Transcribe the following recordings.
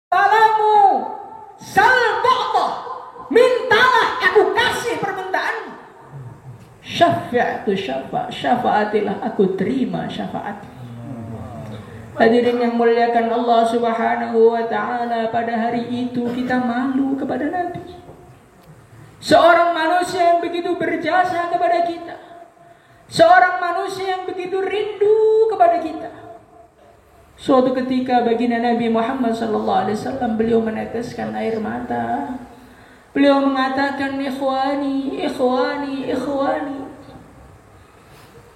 Salamu sal tu'ta, mintalah aku kasih permintaanmu. Syafi'atu syafa'atilah aku terima syafaat. Hadirin yang muliakan Allah Subhanahu wa ta'ala, pada hari itu kita malu kepada Nabi, seorang manusia yang begitu berjasa kepada kita, seorang manusia yang begitu rindu kepada kita. Suatu ketika baginda Nabi Muhammad SAW, beliau meneteskan air mata. Beliau mengatakan, ikhwani, ikhwani, ikhwani.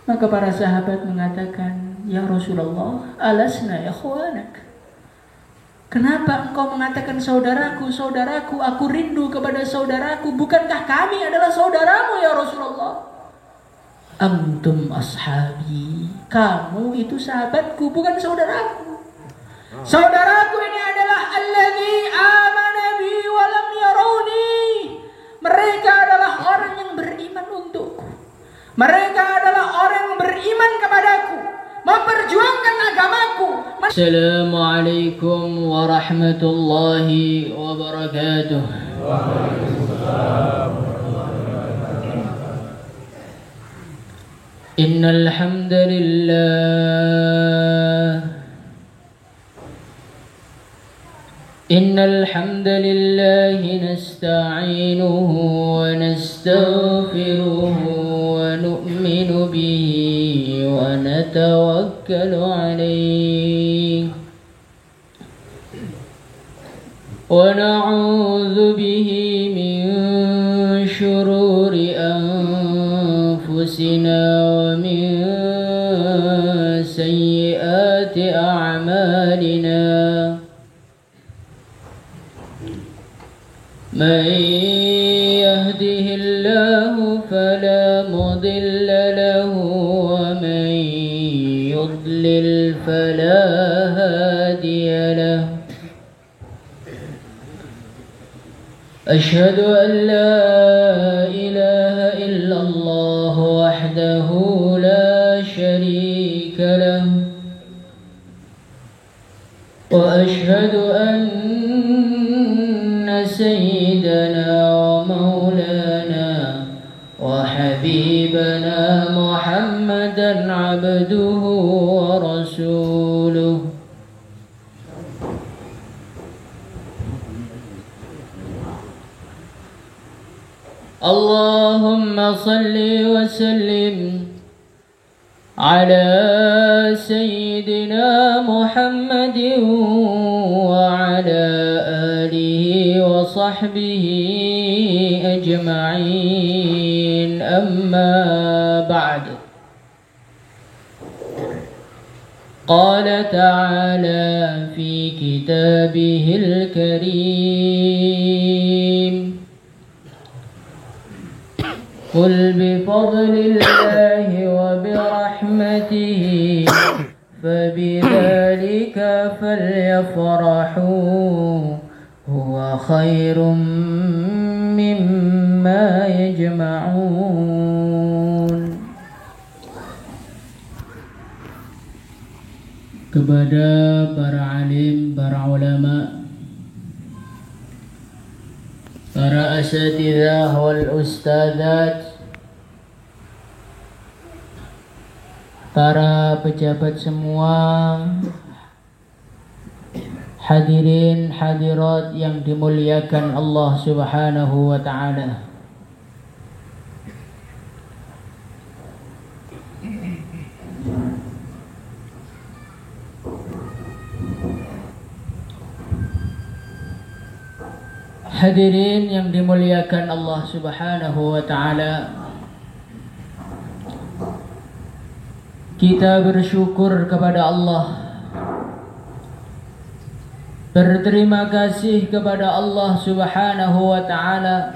Maka para sahabat mengatakan, ya Rasulullah, alasna ikhwanak. Kenapa engkau mengatakan saudaraku, saudaraku, aku rindu kepada saudaraku. Bukankah kami adalah saudaramu ya Rasulullah? Antum ashabi, kamu itu sahabatku, bukan saudaraku. Saudaraku ini adalah alladzi amana bi wa lam yarawni. Mereka adalah orang yang beriman untukku. Mereka adalah orang yang beriman kepadaku, memperjuangkan agamaku. Assalamualaikum warahmatullahi wabarakatuh. Waalaikumsalam. Innal hamdalillah nasta'inuhu wa nastaghfiruhu wa nu'minu bihi wa natawakkalu alayhi wa na'udzu bihi min syururi anfusina wa min sayyiati a'malina. من يهده الله فلا مضل له ومن يضلل فلا هادي له. أشهد أن لا إله إلا الله وحده لا شريك له وأشهد أن سيدنا ومولانا وحبيبنا محمدا عبده ورسوله. اللهم صل وسلم على سيدنا محمد وعلى آله وصحبه أجمعين. أما بعد، قال تعالى في كتابه الكريم: قل بفضل الله وبرحمته فبذلك فليفرحوا هو خير مما يجمعون. Kepada para alim, para ulama, para asatidzah wal ustadzat, para pejabat semua, hadirin hadirat yang dimuliakan Allah Subhanahu wa ta'ala. Hadirin yang dimuliakan Allah Subhanahu wa ta'ala, kita bersyukur kepada Allah, berterima kasih kepada Allah Subhanahu wa ta'ala,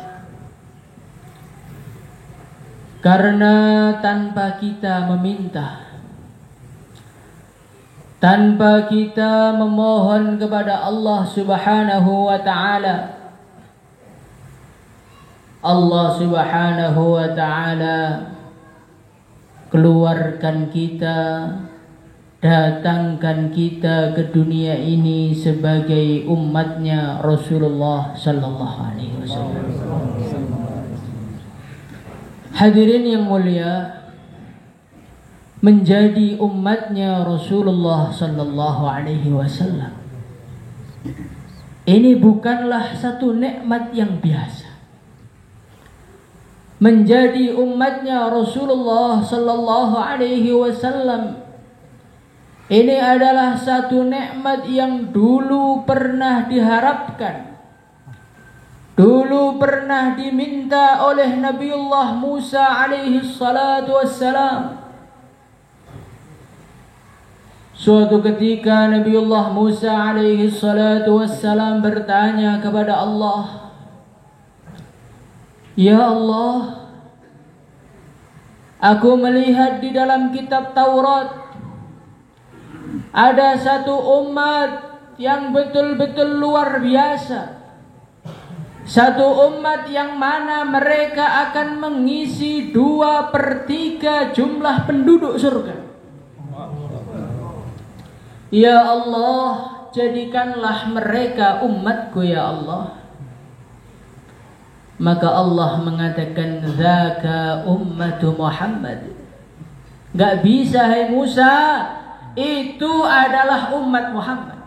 karena tanpa kita meminta, tanpa kita memohon kepada Allah Subhanahu wa ta'ala, Allah Subhanahu wa ta'ala keluarkan kita datangkan kita ke dunia ini sebagai umatnya Rasulullah sallallahu alaihi wasallam. Hadirin yang mulia, menjadi umatnya Rasulullah sallallahu alaihi wasallam ini bukanlah satu nikmat yang biasa. Menjadi umatnya Rasulullah sallallahu alaihi wasallam ini adalah satu nikmat yang dulu pernah diharapkan. Dulu pernah diminta oleh Nabiullah Musa alaihi salatu wassalam. Suatu ketika Nabiullah Musa alaihi salatu wassalam bertanya kepada Allah, "Ya Allah, aku melihat di dalam kitab Taurat ada satu umat yang betul-betul luar biasa. Satu umat yang mana mereka akan mengisi 2/3 jumlah penduduk surga. Ya Allah, jadikanlah mereka umatku ya Allah." Maka Allah mengatakan, "Dzaka ummatu Muhammad." Gak bisa, hai Musa, itu adalah umat Muhammad.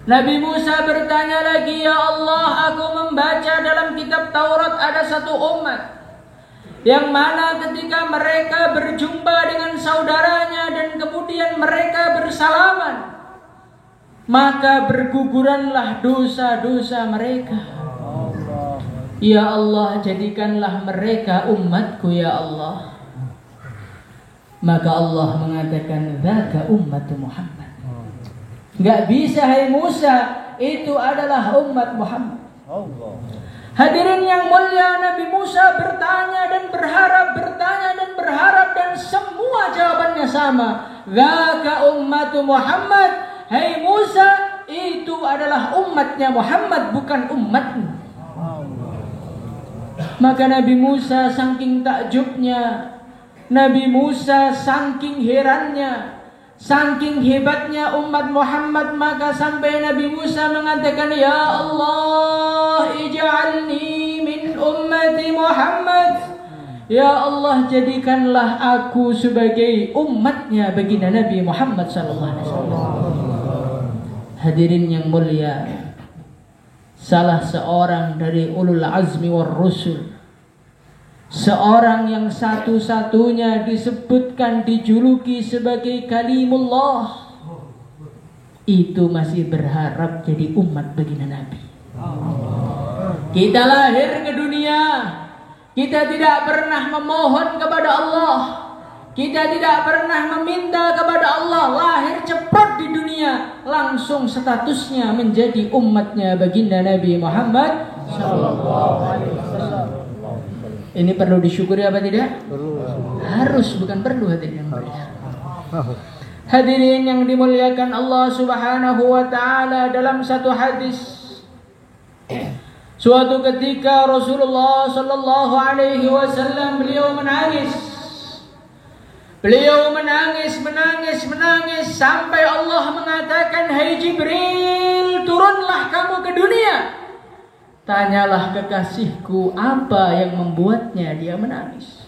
Nabi Musa bertanya lagi, "Ya Allah, aku membaca dalam kitab Taurat ada satu umat yang mana ketika mereka berjumpa dengan saudaranya dan kemudian mereka bersalaman, maka berguguranlah dosa-dosa mereka. Ya Allah, jadikanlah mereka umatku ya Allah." Maka Allah mengatakan, "Dzaka ummatu Muhammad." Gak bisa, hai Musa, itu adalah umat Muhammad. Hadirin yang mulia, Nabi Musa bertanya dan berharap, dan semua jawabannya sama. Dzaka ummatu Muhammad. Hai Musa, itu adalah umatnya Muhammad, bukan umatmu. Maka Nabi Musa saking takjubnya, Nabi Musa saking herannya, saking hebatnya umat Muhammad, maka sampai Nabi Musa mengatakan, "Ya Allah, ij'alni min ummati Muhammad." Ya Allah, jadikanlah aku sebagai umatnya baginda Nabi Muhammad sallallahu alaihi wasallam. Hadirin yang mulia, salah seorang dari ulul azmi war rusul, seorang yang satu-satunya disebutkan, dijuluki sebagai kalimullah, itu masih berharap jadi umat baginda Nabi. Kita lahir ke dunia, kita tidak pernah memohon kepada Allah, kita tidak pernah meminta kepada Allah, lahir cepat di dunia, langsung statusnya menjadi umatnya baginda Nabi Muhammad sallallahu alaihi wasallam. Ini perlu disyukuri apa tidak? Harus, bukan perlu, hadirin yang mulia. Hadirin yang dimuliakan Allah Subhanahu wa taala, dalam satu hadis, suatu ketika Rasulullah sallallahu alaihi wasallam beliau menangis. Beliau menangis sampai Allah mengatakan, "Hai Jibril, turunlah kamu ke dunia. Tanyalah kekasihku apa yang membuatnya dia menangis."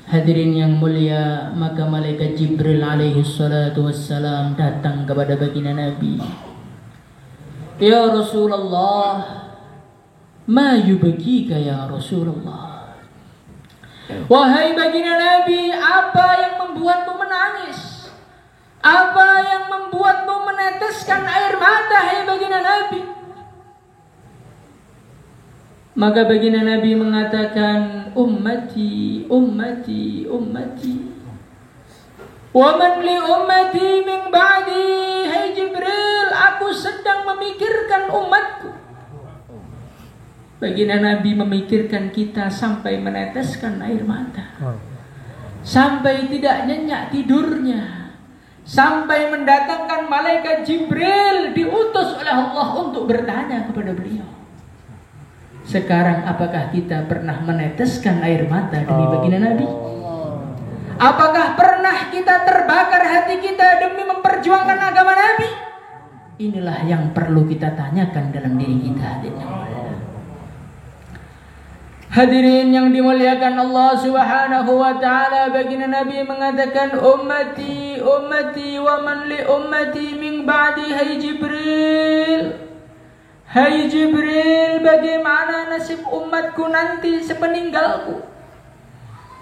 Hadirin yang mulia, maka malaikat Jibril alaihi salatu wassalam datang kepada baginda Nabi. "Ya Rasulullah, ma yubkika ya Rasulullah." Wahai baginda Nabi, apa yang membuatmu menangis? Apa yang membuatmu meneteskan air mata, hai baginda Nabi? Maka baginda Nabi mengatakan, "Ummati, ummati, ummati. Wa man li ummati min ba'di." Hai Jibril, aku sedang memikirkan umatku. Baginda Nabi memikirkan kita sampai meneteskan air mata, sampai tidak nyenyak tidurnya, sampai mendatangkan malaikat Jibril diutus oleh Allah untuk bertanya kepada beliau. Sekarang apakah kita pernah meneteskan air mata demi baginda Nabi? Apakah pernah kita terbakar hati kita demi memperjuangkan agama Nabi? Inilah yang perlu kita tanyakan dalam diri kita. Hadirin yang dimuliakan Allah Subhanahu wa taala, baginda Nabi mengatakan ummati ummati wa man li ummati min ba'di. Hai Jibril, hai Jibril, bagaimana nasib umatku nanti sepeninggalku?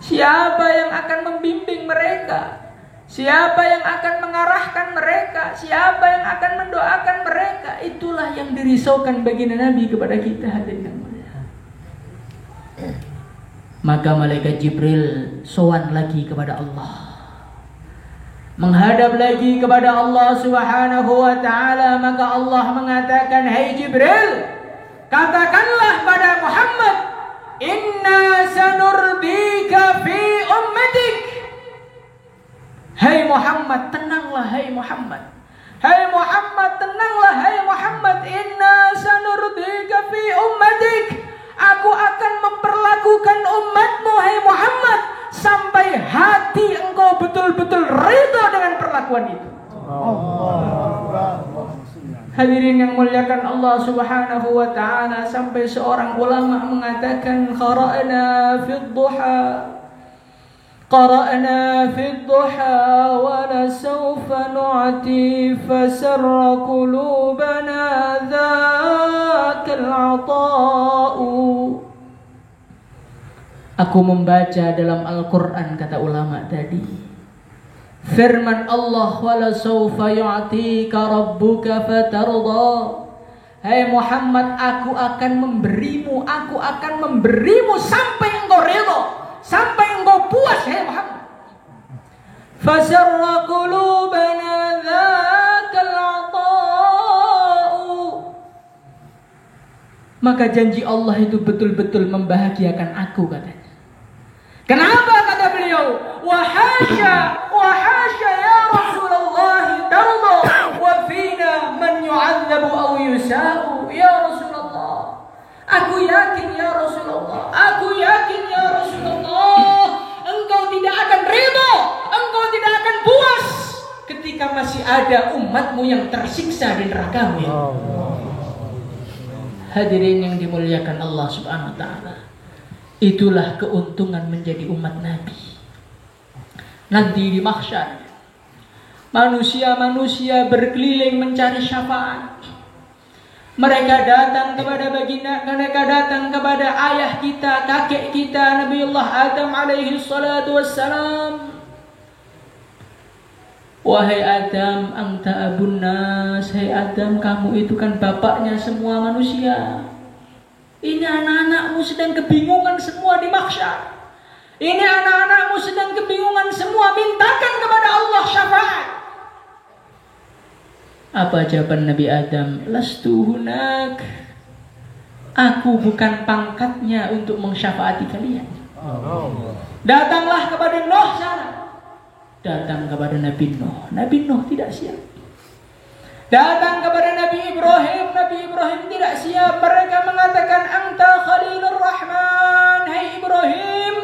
Siapa yang akan membimbing mereka? Siapa yang akan mengarahkan mereka? Siapa yang akan mendoakan mereka? Itulah yang dirisaukan baginda Nabi kepada kita, hadirin yang mulia. Maka malaikat Jibril sowan lagi kepada Allah, menghadap lagi kepada Allah Subhanahu wa taala. Maka Allah mengatakan, hai Jibril, katakanlah pada Muhammad, inna sanurdika fi ummatik. Hai Muhammad, tenanglah hai Muhammad. Hai Muhammad, tenanglah hai Muhammad. Inna sanurdika fi ummatik. Aku akan memperlakukan umatmu hai Muhammad sampai hati engkau betul-betul ridha dengan perlakuan itu. Hadirin yang muliakan Allah Subhanahu wa taala, sampai seorang ulama mengatakan qara'na fid duha wa lasawfa nu'ti fasarra qulubana dzakal 'ata'u. Aku membaca dalam Al-Qur'an, kata ulama tadi, firman Allah, wala sawfa yu'tika rabbuka fatarda. Hai Muhammad, aku akan memberimu sampai engkau ridha, sampai engkau puas. Hai Muhammad, fasarra qulubana dzakal 'ata'u. Maka janji Allah itu betul-betul membahagiakan aku, katanya. Kenapa, kata beliau, wahasya ya Rasulullah tarda wa fina man yu'adzabu aw yusa'u. Ya Rasulullah, aku yakin ya Rasulullah, engkau tidak akan ridha, engkau tidak akan puas ketika masih ada umatmu yang tersiksa di neraka-Mu. Hadirin yang dimuliakan Allah Subhanahu wa taala, itulah keuntungan menjadi umat Nabi. Nanti di mahsyar, manusia-manusia berkeliling mencari syafaat. Mereka datang kepada baginda, mereka datang kepada ayah kita, kakek kita, Nabiullah Adam alaihi salatu wassalam. Wahai Adam, anta abun nas. Hai Adam, kamu itu kan bapaknya semua manusia. Ini anak-anakmu sedang kebingungan semua di mahsyar. Ini anak-anakmu sedang kebingungan semua, mintakan kepada Allah syafaat. Apa jawaban Nabi Adam? Lastu hunak. Aku bukan pangkatnya untuk mensyafaati kalian. Datanglah kepada Nuh sana. Datang kepada Nabi Nuh. Nabi Nuh tidak siap. Datang kepada Nabi Ibrahim tidak siap. Mereka mengatakan, anta Khalilur Rahman. Hai Ibrahim,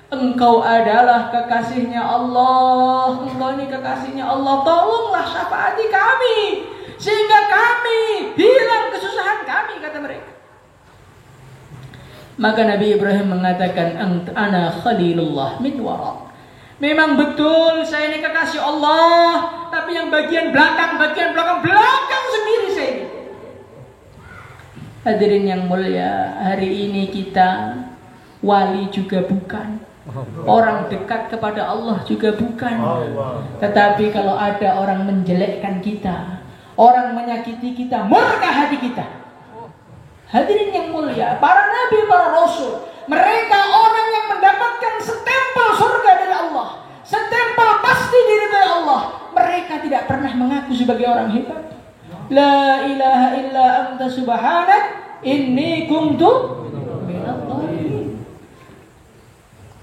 engkau adalah kekasihnya Allah. Engkau ini kekasihnya Allah. Tolonglah syafaati kami, sehingga kami hilang kesusahan kami, kata mereka. Maka Nabi Ibrahim mengatakan, ana Khalilullah min wara. Memang betul saya ini kekasih Allah, tapi yang bagian belakang sendiri saya ini. Hadirin yang mulia, hari ini kita wali juga bukan, orang dekat kepada Allah juga bukan. Tetapi kalau ada orang menjelekkan kita, orang menyakiti kita, murka hati kita. Hadirin yang mulia, para nabi, para rasul, mereka orang yang mendapatkan stempel surga dari Allah, stempel pasti diridhai Allah. Mereka tidak pernah mengaku sebagai orang hebat. La ilaha illa anta subhanak inni kuntu minadh dhalimin.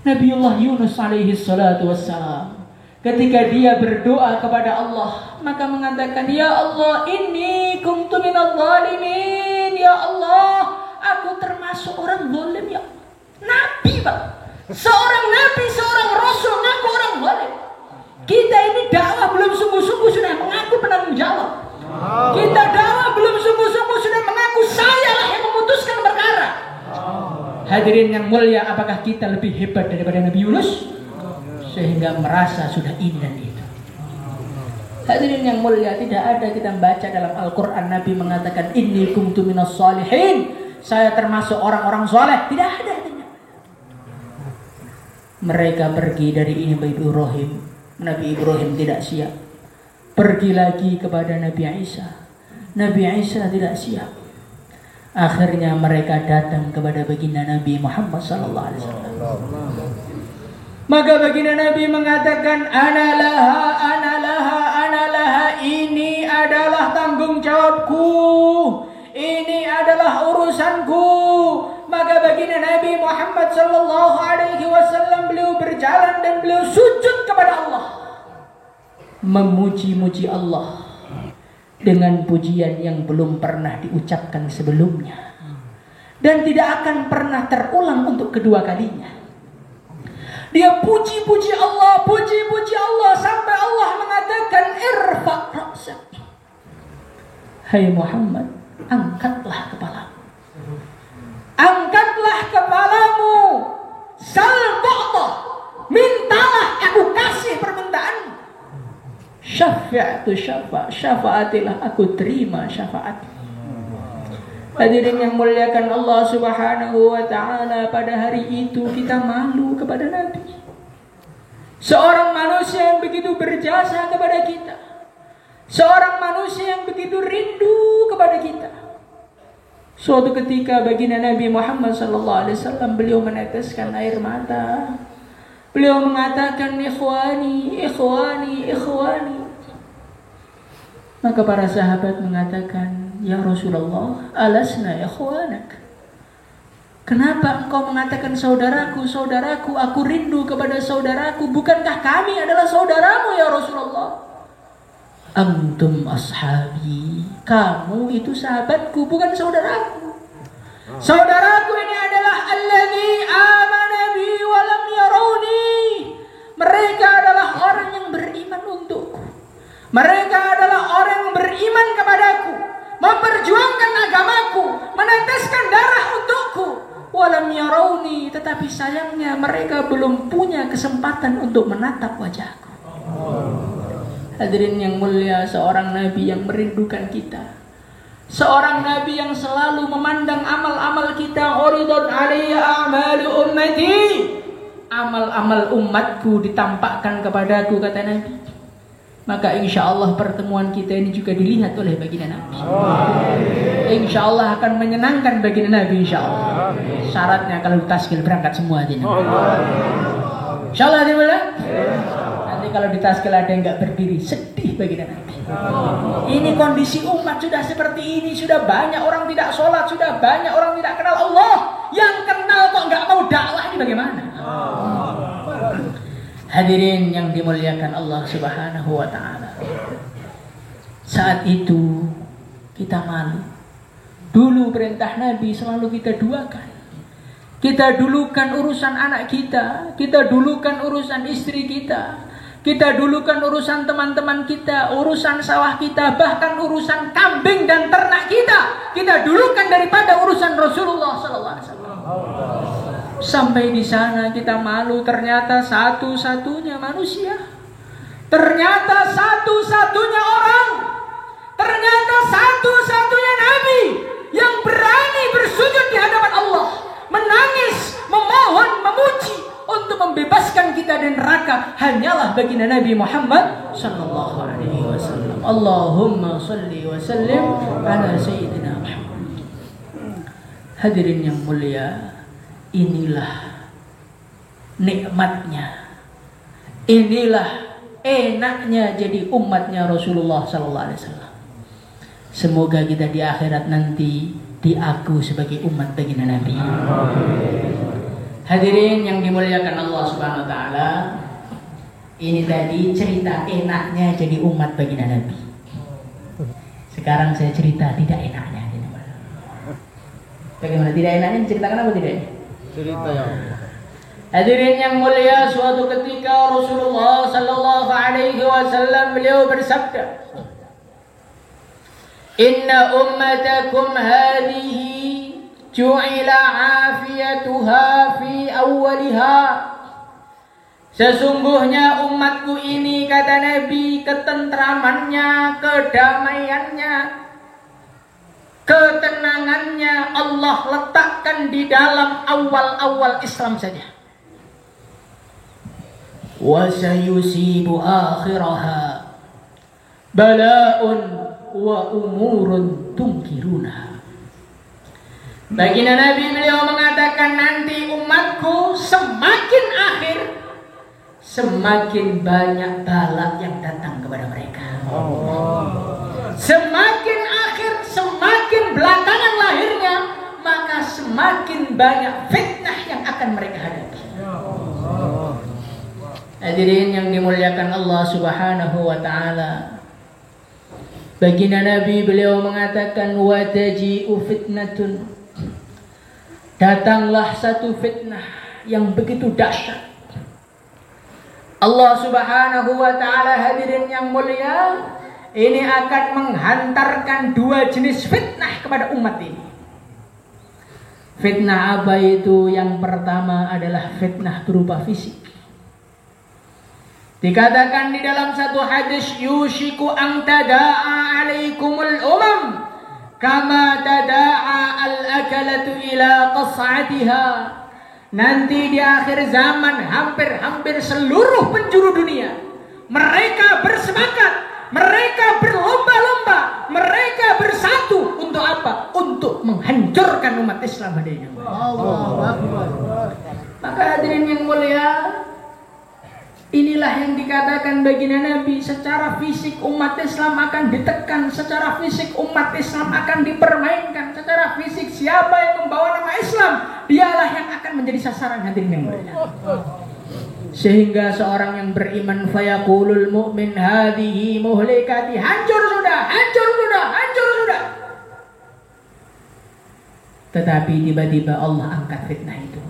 Nabiullah Yunus alaihi salatu wassalam, ketika dia berdoa kepada Allah, maka mengatakan, ya Allah, inni kuntu minadh dhalimin. Ya Allah, aku termasuk orang zalim, ya. Nabi, Pak. Seorang nabi, seorang rasul ngaku orang boleh. Kita ini dakwah belum sungguh-sungguh sudah mengaku penanggung jawab. Kita dakwah belum sungguh-sungguh sudah mengaku sayalah yang memutuskan perkara. Hadirin yang mulia, apakah kita lebih hebat daripada Nabi Yunus? Sehingga merasa sudah ini dan itu. Hadirin yang mulia, tidak ada kita membaca dalam Al-Quran Nabi mengatakan inni kuntu minas shalihin, saya termasuk orang-orang soleh. Tidak ada. Mereka pergi dari ini Nabi Ibrahim. Nabi Ibrahim tidak siap. Pergi lagi kepada Nabi Isa. Nabi Isa tidak siap. Akhirnya mereka datang kepada baginda Nabi Muhammad sallallahu alaihi wasallam. Maka baginda Nabi mengatakan ana laha, ini adalah tanggung jawabku, ini adalah urusanku. Maka baginda Nabi Muhammad sallallahu alaihi wasallam beliau berjalan dan beliau sujud kepada Allah, memuji-muji Allah dengan pujian yang belum pernah diucapkan sebelumnya dan tidak akan pernah terulang untuk kedua kalinya. Dia puji-puji Allah sampai Allah mengatakan irfa' ra'sak. Hai Muhammad, angkatlah kepalamu. Angkatlah kepalamu. Sal tu'ta, mintalah aku kasih permintaanmu. Syafi'atu syafa'atilah aku terima syafaat. Hadirin yang muliakan Allah Subhanahu wa ta'ala, pada hari itu kita malu kepada Nabi. Seorang manusia yang begitu berjasa kepada kita. Seorang manusia yang begitu rindu kepada kita. Suatu ketika baginda Nabi Muhammad sallallahu alaihi wasallam beliau meneteskan air mata. Beliau mengatakan ikhwani. Maka para sahabat mengatakan, ya Rasulullah, alasna ikhwanak. Kenapa engkau mengatakan saudaraku, aku rindu kepada saudaraku. Bukankah kami adalah saudaramu ya Rasulullah? Antum ashabi, kamu itu sahabatku, bukan saudaraku. Saudaraku ini adalah alladzi amana bi wa lam yarawni. Mereka adalah orang yang beriman untukku. Mereka adalah orang yang beriman kepadaku, memperjuangkan agamaku, meneteskan darah untukku. Walam yarawni, tetapi sayangnya mereka belum punya kesempatan untuk menatap wajahku. Hadirin yang mulia, seorang nabi yang merindukan kita, seorang nabi yang selalu memandang amal-amal kita. Uridun alayya a'malu ummati, amal-amal umatku ditampakkan kepadaku, kata Nabi. Maka insya Allah pertemuan kita ini juga dilihat oleh baginda Nabi. Insya Allah akan menyenangkan baginda Nabi, insya Allah. Syaratnya kalau taskil berangkat semua aja. Insya Allah dimana? Nanti kalau di taskil ada yang nggak berdiri, sedih baginda Nabi. Ini kondisi umat sudah seperti ini, sudah banyak orang tidak sholat, sudah banyak orang tidak kenal Allah. Yang kenal kok nggak mau dakwah, ini bagaimana? Hadirin yang dimuliakan Allah Subhanahu wa ta'ala, saat itu kita malu. Dulu perintah Nabi selalu kita duakan. Kita dulukan urusan anak kita, kita dulukan urusan istri kita, kita dulukan urusan teman-teman kita, urusan sawah kita, bahkan urusan kambing dan ternak kita dulukan daripada urusan Rasulullah sallallahu alaihi wasallam. Sampai di sana kita malu, ternyata satu-satunya manusia, ternyata satu-satunya orang, ternyata satu-satunya nabi yang berani bersujud di hadapan Allah, menangis, memohon, memuji untuk membebaskan kita dari neraka, hanyalah baginda Nabi Muhammad sallallahu alaihi wasallam. Allahumma salli wa sallim ala sayyidina Muhammad. Hadirin yang mulia, inilah nikmatnya, inilah enaknya jadi umatnya Rasulullah sallallahu alaihi wasallam. Semoga kita di akhirat nanti diaku sebagai umat baginda Nabi. Hadirin yang dimuliakan Allah Subhanahu wa taala, ini tadi cerita enaknya jadi umat baginda Nabi. Sekarang saya cerita tidak enaknya. Bagaimana tidak enaknya, diceritakan apa tidak? Cerita ya Allah. Hadirin yang mulia, suatu ketika Rasulullah sallallahu alaihi wasallam beliau bersabda, "Inna ummatakum hadhihi ju'ila 'afiyatuha fi awwaliha." Sesungguhnya umatku ini, kata Nabi, ketentramannya, kedamaiannya, ketenangannya Allah letakkan di dalam awal-awal Islam saja. Wa sayusibu akhiraha bala'un wa umurun tunkiruna. Baginda Nabi beliau mengatakan, nanti umatku semakin akhir semakin banyak bala yang datang kepada mereka. Semakin akhir, semakin belakangan lahirnya, maka semakin banyak fitnah yang akan mereka hadapi. Hadirin yang dimuliakan Allah Subhanahu wa taala. Baginda Nabi beliau mengatakan, wa taji'u fitnatun. Datanglah satu fitnah yang begitu dahsyat. Allah Subhanahu wa taala, hadirin yang mulia, ini akan menghantarkan dua jenis fitnah kepada umat ini. Fitnah apa itu? Yang pertama adalah fitnah berupa fisik. Dikatakan di dalam satu hadis, yushiku an tada'a alaikumul umam kama tada'a al-akalatu ila qas'atiha. Nanti di akhir zaman hampir seluruh penjuru dunia mereka bersepakat, mereka berlomba-lomba, mereka bersatu untuk apa? Untuk menghancurkan umat Islam. Hadirin. Maka hadirin yang mulia, inilah yang dikatakan baginda Nabi, secara fisik umat Islam akan ditekan, secara fisik umat Islam akan dipermainkan, secara fisik siapa yang membawa nama Islam, dialah yang akan menjadi sasaran. Hadirin yang mulia. Sehingga seorang yang beriman, fayaqulul mu'min hadhihi muhlikati, hancur sudah, hancur sudah, hancur sudah. Tetapi tiba-tiba Allah angkat fitnah itu.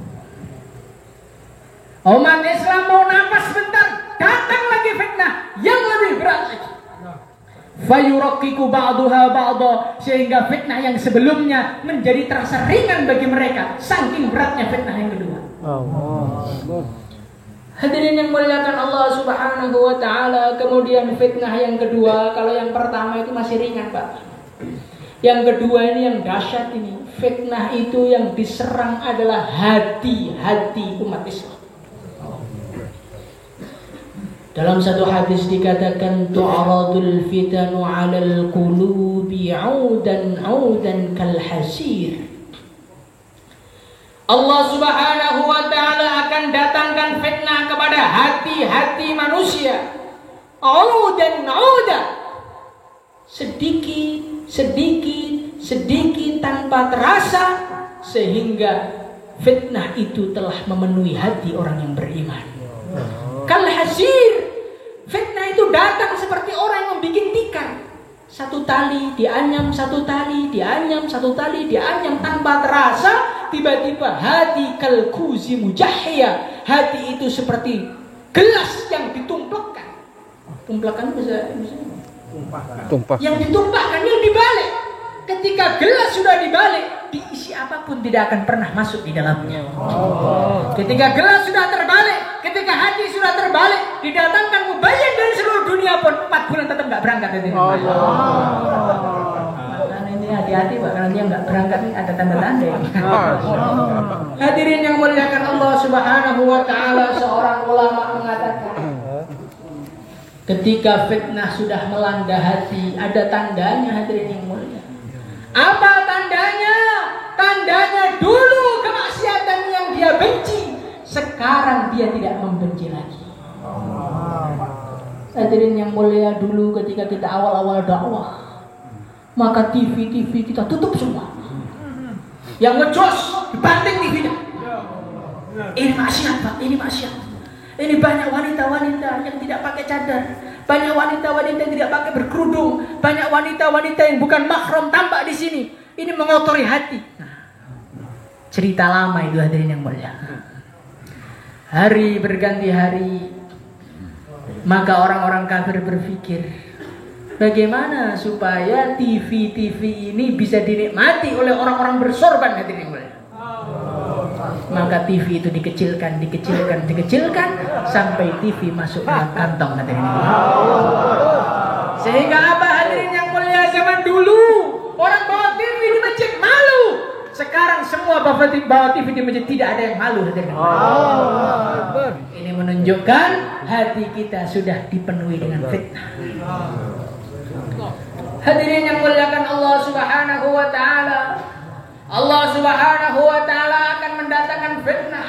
Umat Islam mau nafas sebentar, datang lagi fitnah yang lebih berat lagi. Fayuraqiqu ba'daha ba'da, sehingga fitnah yang sebelumnya menjadi terasa ringan bagi mereka saking beratnya fitnah yang kedua. Hadirin yang muliakan Allah Subhanahu wa taala, kemudian fitnah yang kedua, kalau yang pertama itu masih ringan, Pak. Yang kedua ini yang dahsyat ini. Fitnah itu yang diserang adalah hati-hati umat Islam. Dalam satu hadis dikatakan, tu'aradul fitanu 'alal qulubi 'audan kal hasir. Allah Subhanahu wa taala akan datangkan fitnah kepada hati-hati manusia. 'Audan sedikit tanpa terasa, sehingga fitnah itu telah memenuhi hati orang yang beriman. Kal hasir, fitnah itu datang seperti orang yang membuat tikar. Satu tali dianyam, satu tali dianyam, satu tali dianyam, tanpa terasa tiba-tiba hati kal kuzi mujahhiya. Hati itu seperti gelas yang ditumpahkan. Tumpahkan bisa tumpah. Yang ditumpahkan, yang dibalik. Ketika gelas sudah dibalik, diisi apapun tidak akan pernah masuk di dalamnya. Ketika gelas sudah terbalik, ketika hati sudah terbalik, didatangkan mubayyin dari seluruh dunia pun 4 bulan tetap nggak berangkat. Karena ini hati-hati Pak, karena dia nggak berangkat ini ada tanda-tanda. Hadirin yang muliakan Allah Subhanahu wa taala, seorang ulama mengatakan, ketika fitnah sudah melanda hati, ada tandanya. Hadirin yang mulia, apa tandanya? Tandanya dulu kemaksiatan yang dia benci, sekarang dia tidak membenci lagi. Hadirin yang mulia, dulu ketika kita awal-awal dakwah, maka TV kita tutup semua. Yang ngejos dibanting TV-nya. Ini maksiat Pak, ini maksiat. Ini banyak wanita-wanita yang tidak pakai cadar, banyak wanita-wanita yang tidak pakai berkerudung, banyak wanita-wanita yang bukan mahram tampak di sini. Ini mengotori hati. Cerita lama itu, hadirin yang mulia. hari berganti hari, maka orang-orang kafir berpikir, bagaimana supaya TV ini bisa dinikmati oleh orang-orang bersorban hadirin mulia. Maka TV itu dikecilkan sampai TV masuk dalam kantong hadirin mulia. Sehingga apa hadirin yang mulia, zaman dulu orang bawa TV di masjid malu. Sekarang semua bawa TV di masjid tidak ada yang malu hadirin. Ini menunjukkan hati kita sudah dipenuhi dengan fitnah. Hadirin yang muliakan Allah Subhanahu wa taala. Allah Subhanahu wa taala akan mendatangkan fitnah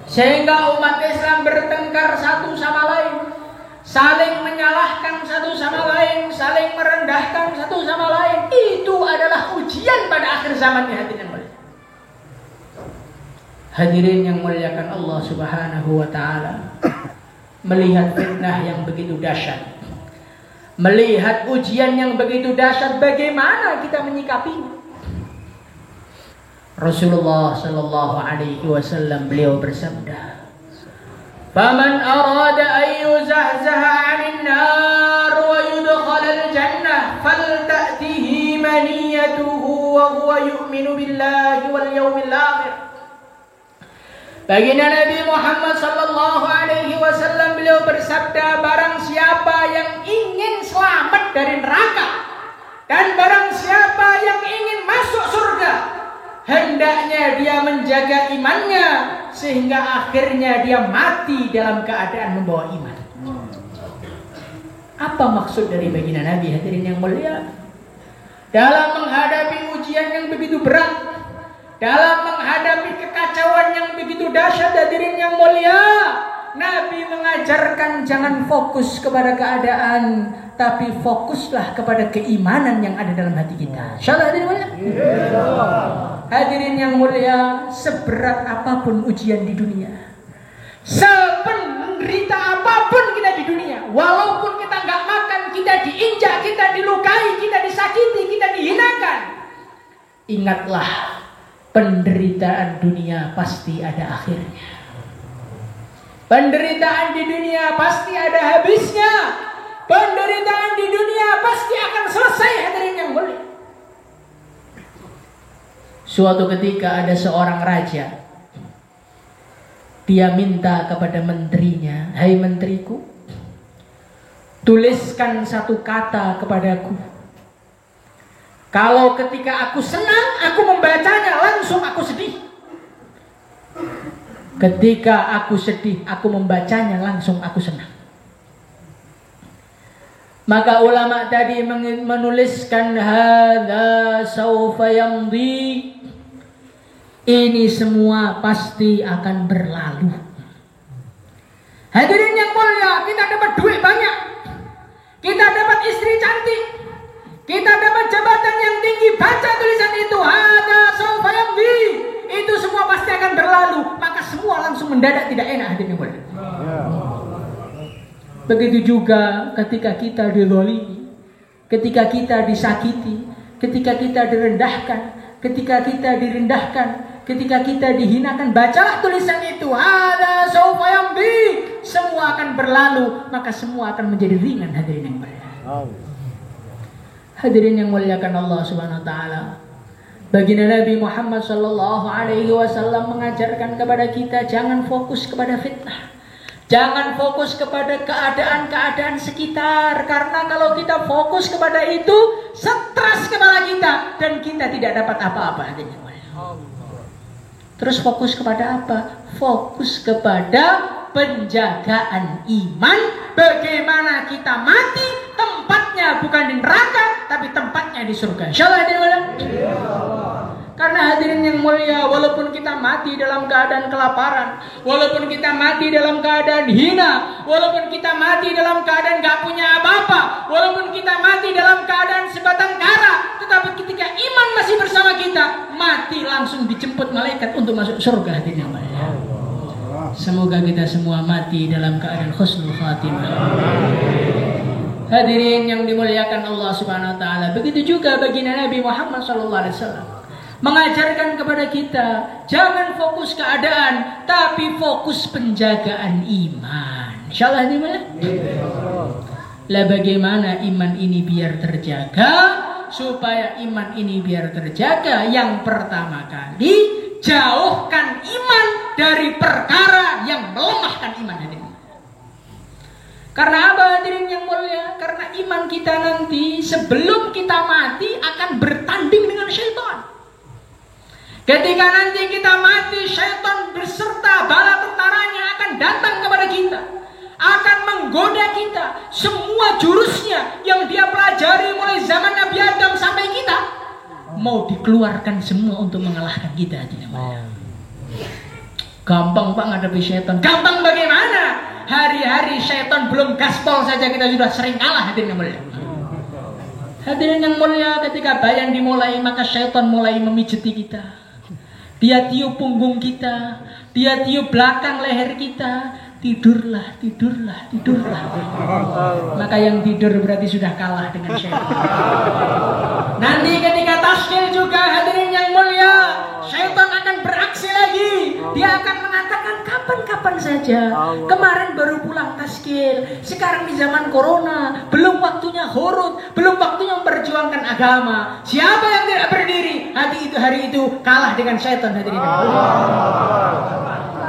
sehingga umat Islam bertengkar satu sama lain, saling menyalahkan satu sama lain, saling merendahkan satu sama lain. Itu adalah ujian pada akhir zaman hadirin yang mulia. Hadirin yang muliakan Allah Subhanahu wa taala, melihat fitnah yang begitu dahsyat, melihat ujian yang begitu dahsyat, bagaimana kita menyikapinya? Rasulullah sallallahu alaihi wasallam beliau bersabda, "Faman arada an yuzahzaha 'anil nar wa yudkhalal jannah falta'tihi maniyatuhu wa huwa yu'minu billahi wal yawmil akhir." Baginda Nabi Muhammad sallallahu alaihi wasallam beliau bersabda, barang siapa yang ingin selamat dari neraka dan barang siapa yang ingin masuk surga, hendaknya dia menjaga imannya sehingga akhirnya dia mati dalam keadaan membawa iman. Apa maksud dari baginda Nabi hadirin yang mulia? Dalam menghadapi ujian yang begitu berat, dalam menghadapi kekacauan yang begitu dahsyat hadirin yang mulia, Nabi mengajarkan jangan fokus kepada keadaan, tapi fokuslah kepada keimanan yang ada dalam hati kita. Insyaallah hadirin mulia. Hadirin yang mulia, seberat apapun ujian di dunia, sependerita apapun kita di dunia, walaupun kita nggak makan, kita diinjak, kita dilukai, kita disakiti, kita dihinakan, ingatlah penderitaan dunia pasti ada akhirnya. Penderitaan di dunia pasti ada habisnya. Penderitaan di dunia pasti akan selesai hadirin yang mulia. Suatu ketika ada seorang raja, dia minta kepada menterinya, "Hai menteriku, tuliskan satu kata kepadaku. Kalau ketika aku senang, aku membacanya langsung aku sedih. Ketika aku sedih, aku membacanya langsung aku senang." Maka ulama tadi menuliskan hadza saufa yamdi. Ini semua pasti akan berlalu. Hadirin yang mulia, kita dapat duit banyak, kita dapat istri cantik, kita dapat jabatan yang tinggi, baca tulisan itu, hadza saufa yamdi. Itu semua pasti akan berlalu, maka semua langsung mendadak tidak enak hadirin yang mulia. Begitu juga ketika kita dizalimi, ketika kita disakiti, ketika kita direndahkan, ketika kita direndahkan, ketika kita dihinakan, bacalah tulisan itu, hadza saufa yamdi. Semua akan berlalu, maka semua akan menjadi ringan hadirin yang mulia. Hadirin yang muliakan Allah Subhanahu wa taala. Baginda Nabi Muhammad sallallahu alaihi wasallam mengajarkan kepada kita jangan fokus kepada fitnah. Jangan fokus kepada keadaan-keadaan sekitar, karena kalau kita fokus kepada itu, stres kepala kita dan kita tidak dapat apa-apa. Terus fokus kepada apa? Fokus kepada penjagaan iman. Bagaimana kita mati, tempatnya bukan di neraka, tapi tempatnya di surga. Insyaallah hadirin. Karena hadirin yang mulia, walaupun kita mati dalam keadaan kelaparan, walaupun kita mati dalam keadaan hina, walaupun kita mati dalam keadaan gak punya apa-apa, walaupun kita mati dalam keadaan sebatang kara, tetapi ketika iman masih bersama kita, mati langsung dijemput malaikat untuk masuk surga hadirin yang mulia. Semoga kita semua mati dalam keadaan husnul khatimah. Hadirin yang dimuliakan Allah Subhanahu wa taala, begitu juga baginda Nabi Muhammad sallallahu alaihi wasallam. mengajarkan kepada kita jangan fokus keadaan, tapi fokus penjagaan iman. Insyaallah ini mana? Lah bagaimana iman ini biar terjaga? Supaya iman ini biar terjaga, yang pertama kali jauhkan iman dari perkara yang melemahkan iman hadirin. Karena apa hadirin yang mulia? Karena iman kita nanti sebelum kita mati akan bertanding dengan syaitan. Ketika nanti kita mati, syaitan beserta bala tentaranya akan datang kepada kita, akan menggoda kita. Semua jurusnya yang dia pelajari mulai zaman Nabi Adam sampai kita mau dikeluarkan semua untuk mengalahkan kita. Gampang Pak ngadepi syaitan. Gampang bagaimana? Hari-hari syaitan belum gaspol saja kita sudah sering kalah hadirin yang mulia. Hadirin yang mulia, ketika bayan dimulai maka syaitan mulai memijeti kita. Dia tiup punggung kita, dia tiup belakang leher kita. Tidurlah, tidurlah, tidurlah. Maka yang tidur berarti sudah kalah dengan syaitan. Nanti ketika taskil juga hadirin yang mulia, syaitan akan beraksi lagi. Dia akan mengatakan kapan-kapan saja. Kemarin baru pulang taskil, sekarang di zaman corona, belum waktunya khurud, belum waktunya memperjuangkan agama. Siapa yang tidak berdiri, hari itu kalah dengan syaitan hadirin.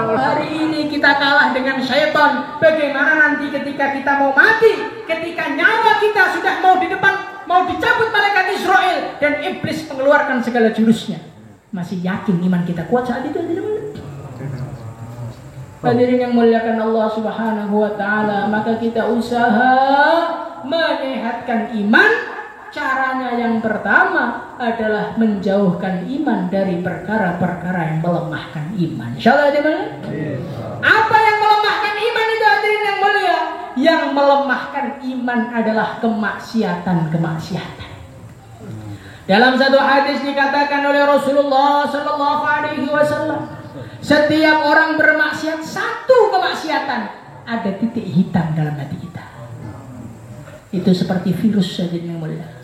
Hari ini kita kalah dengan syaitan. Bagaimana nanti ketika kita mau mati, ketika nyawa kita sudah mau di depan, mau dicabut malaikat Israel dan iblis mengeluarkan segala jurusnya, masih yakin iman kita kuat saat itu? Hadirin yang muliakan Allah Subhanahu wa taala, maka kita usaha menyehatkan iman. Caranya yang pertama adalah menjauhkan iman dari perkara-perkara yang melemahkan iman. Insyaallah ada. Apa yang melemahkan iman itu hadirin yang mulia? Yang melemahkan iman adalah kemaksiatan-kemaksiatan. Dalam satu hadis dikatakan oleh Rasulullah sallallahu alaihi wasallam, setiap orang bermaksiat satu kemaksiatan, ada titik hitam dalam hati kita. Itu seperti virus hadirin yang mulia.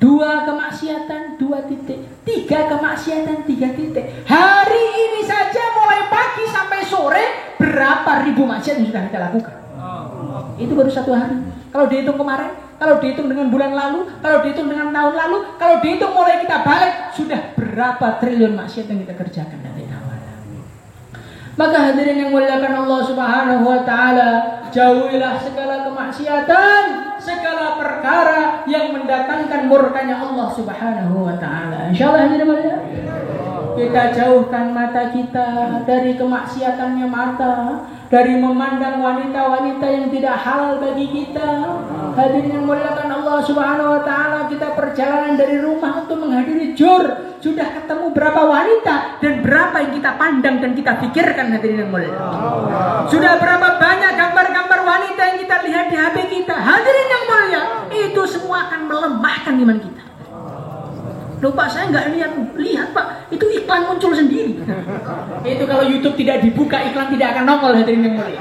2 kemaksiatan 2 titik, 3 kemaksiatan 3 titik. Hari ini saja mulai pagi sampai sore berapa ribu maksiat yang sudah kita lakukan. Itu baru 1 hari. Kalau dihitung kemarin, kalau dihitung dengan bulan lalu, kalau dihitung dengan tahun lalu, kalau dihitung mulai kita balik, sudah berapa triliun maksiat yang kita kerjakan dari awal. Maka hadirin yang muliakan Allah Subhanahu wa taala, jauhilah segala kemaksiatan, segala perkara yang mendatangkan murkanya Allah Subhanahu wa taala. Insyaallah hadirin mulia. Kita jauhkan mata kita dari kemaksiatannya mata, dari memandang wanita-wanita yang tidak halal bagi kita. Hadirin yang muliakan Allah Subhanahu wa taala, kita perjalanan dari rumah untuk menghadiri jur, sudah ketemu berapa wanita dan berapa yang kita pandang dan kita pikirkan hadirin yang mulia. Sudah berapa banyak gambar-gambar wanita yang kita lihat di HP kita. Hadirin yang mulia, itu semua akan melemahkan iman kita. Loh Pak, saya nggak lihat Pak, itu iklan muncul sendiri. Itu kalau YouTube tidak dibuka, iklan tidak akan nongol hadirin yang mulia.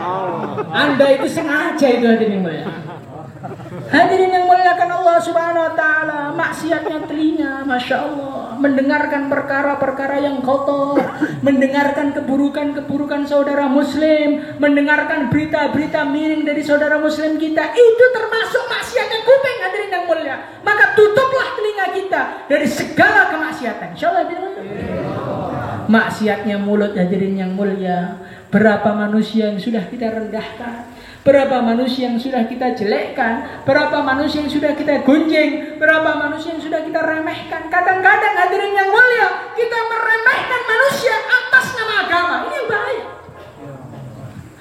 Anda itu sengaja itu hadirin yang mulia. Hadirin yang muliakan Allah Subhanahu wa taala, maksiatnya telinga, Masya Allah, mendengarkan perkara-perkara yang kotor, mendengarkan keburukan-keburukan saudara muslim, mendengarkan berita-berita miring dari saudara muslim kita, itu termasuk maksiatnya kuping hadirin yang mulia. Maka tutuplah telinga kita dari segala kemaksiatan. Insyaallah hadirin. Maksiatnya mulut hadirin yang mulia, berapa manusia yang sudah kita rendahkan, berapa manusia yang sudah kita jelekkan, berapa manusia yang sudah kita gunjing, berapa manusia yang sudah kita remehkan. Kadang-kadang hadirin yang mulia, kita meremehkan manusia atas nama agama. Ini yang bahaya.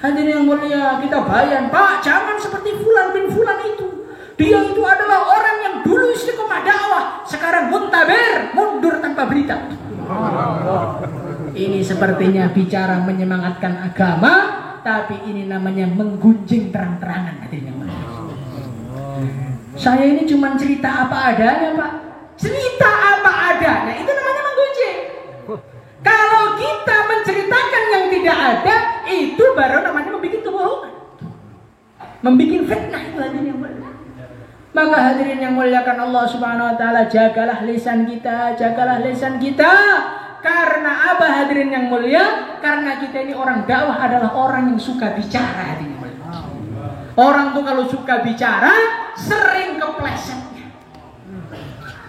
Hadirin yang mulia, kita bayan, Pak, jangan seperti fulan bin fulan itu. Dia itu adalah orang yang dulu istiqomah dakwah, sekarang muntaber, mundur tanpa berita. Ini sepertinya bicara menyemangatkan agama, tapi ini namanya menggunjing terang-terangan hadirin yang mulia. Saya ini cuma cerita apa adanya Pak. Cerita apa adanya itu namanya menggunjing. Kalau kita menceritakan yang tidak ada, itu baru namanya membuat kebohongan, membuat fitnah itu hadirin yang mulia. Maka hadirin yang muliakan Allah Subhanahu wa taala, jagalah lisan kita, jagalah lisan kita. Karena apa hadirin yang mulia? Karena kita ini orang dakwah adalah orang yang suka bicara hadirin yang mulia. Orang tuh kalau suka bicara sering keplesetnya.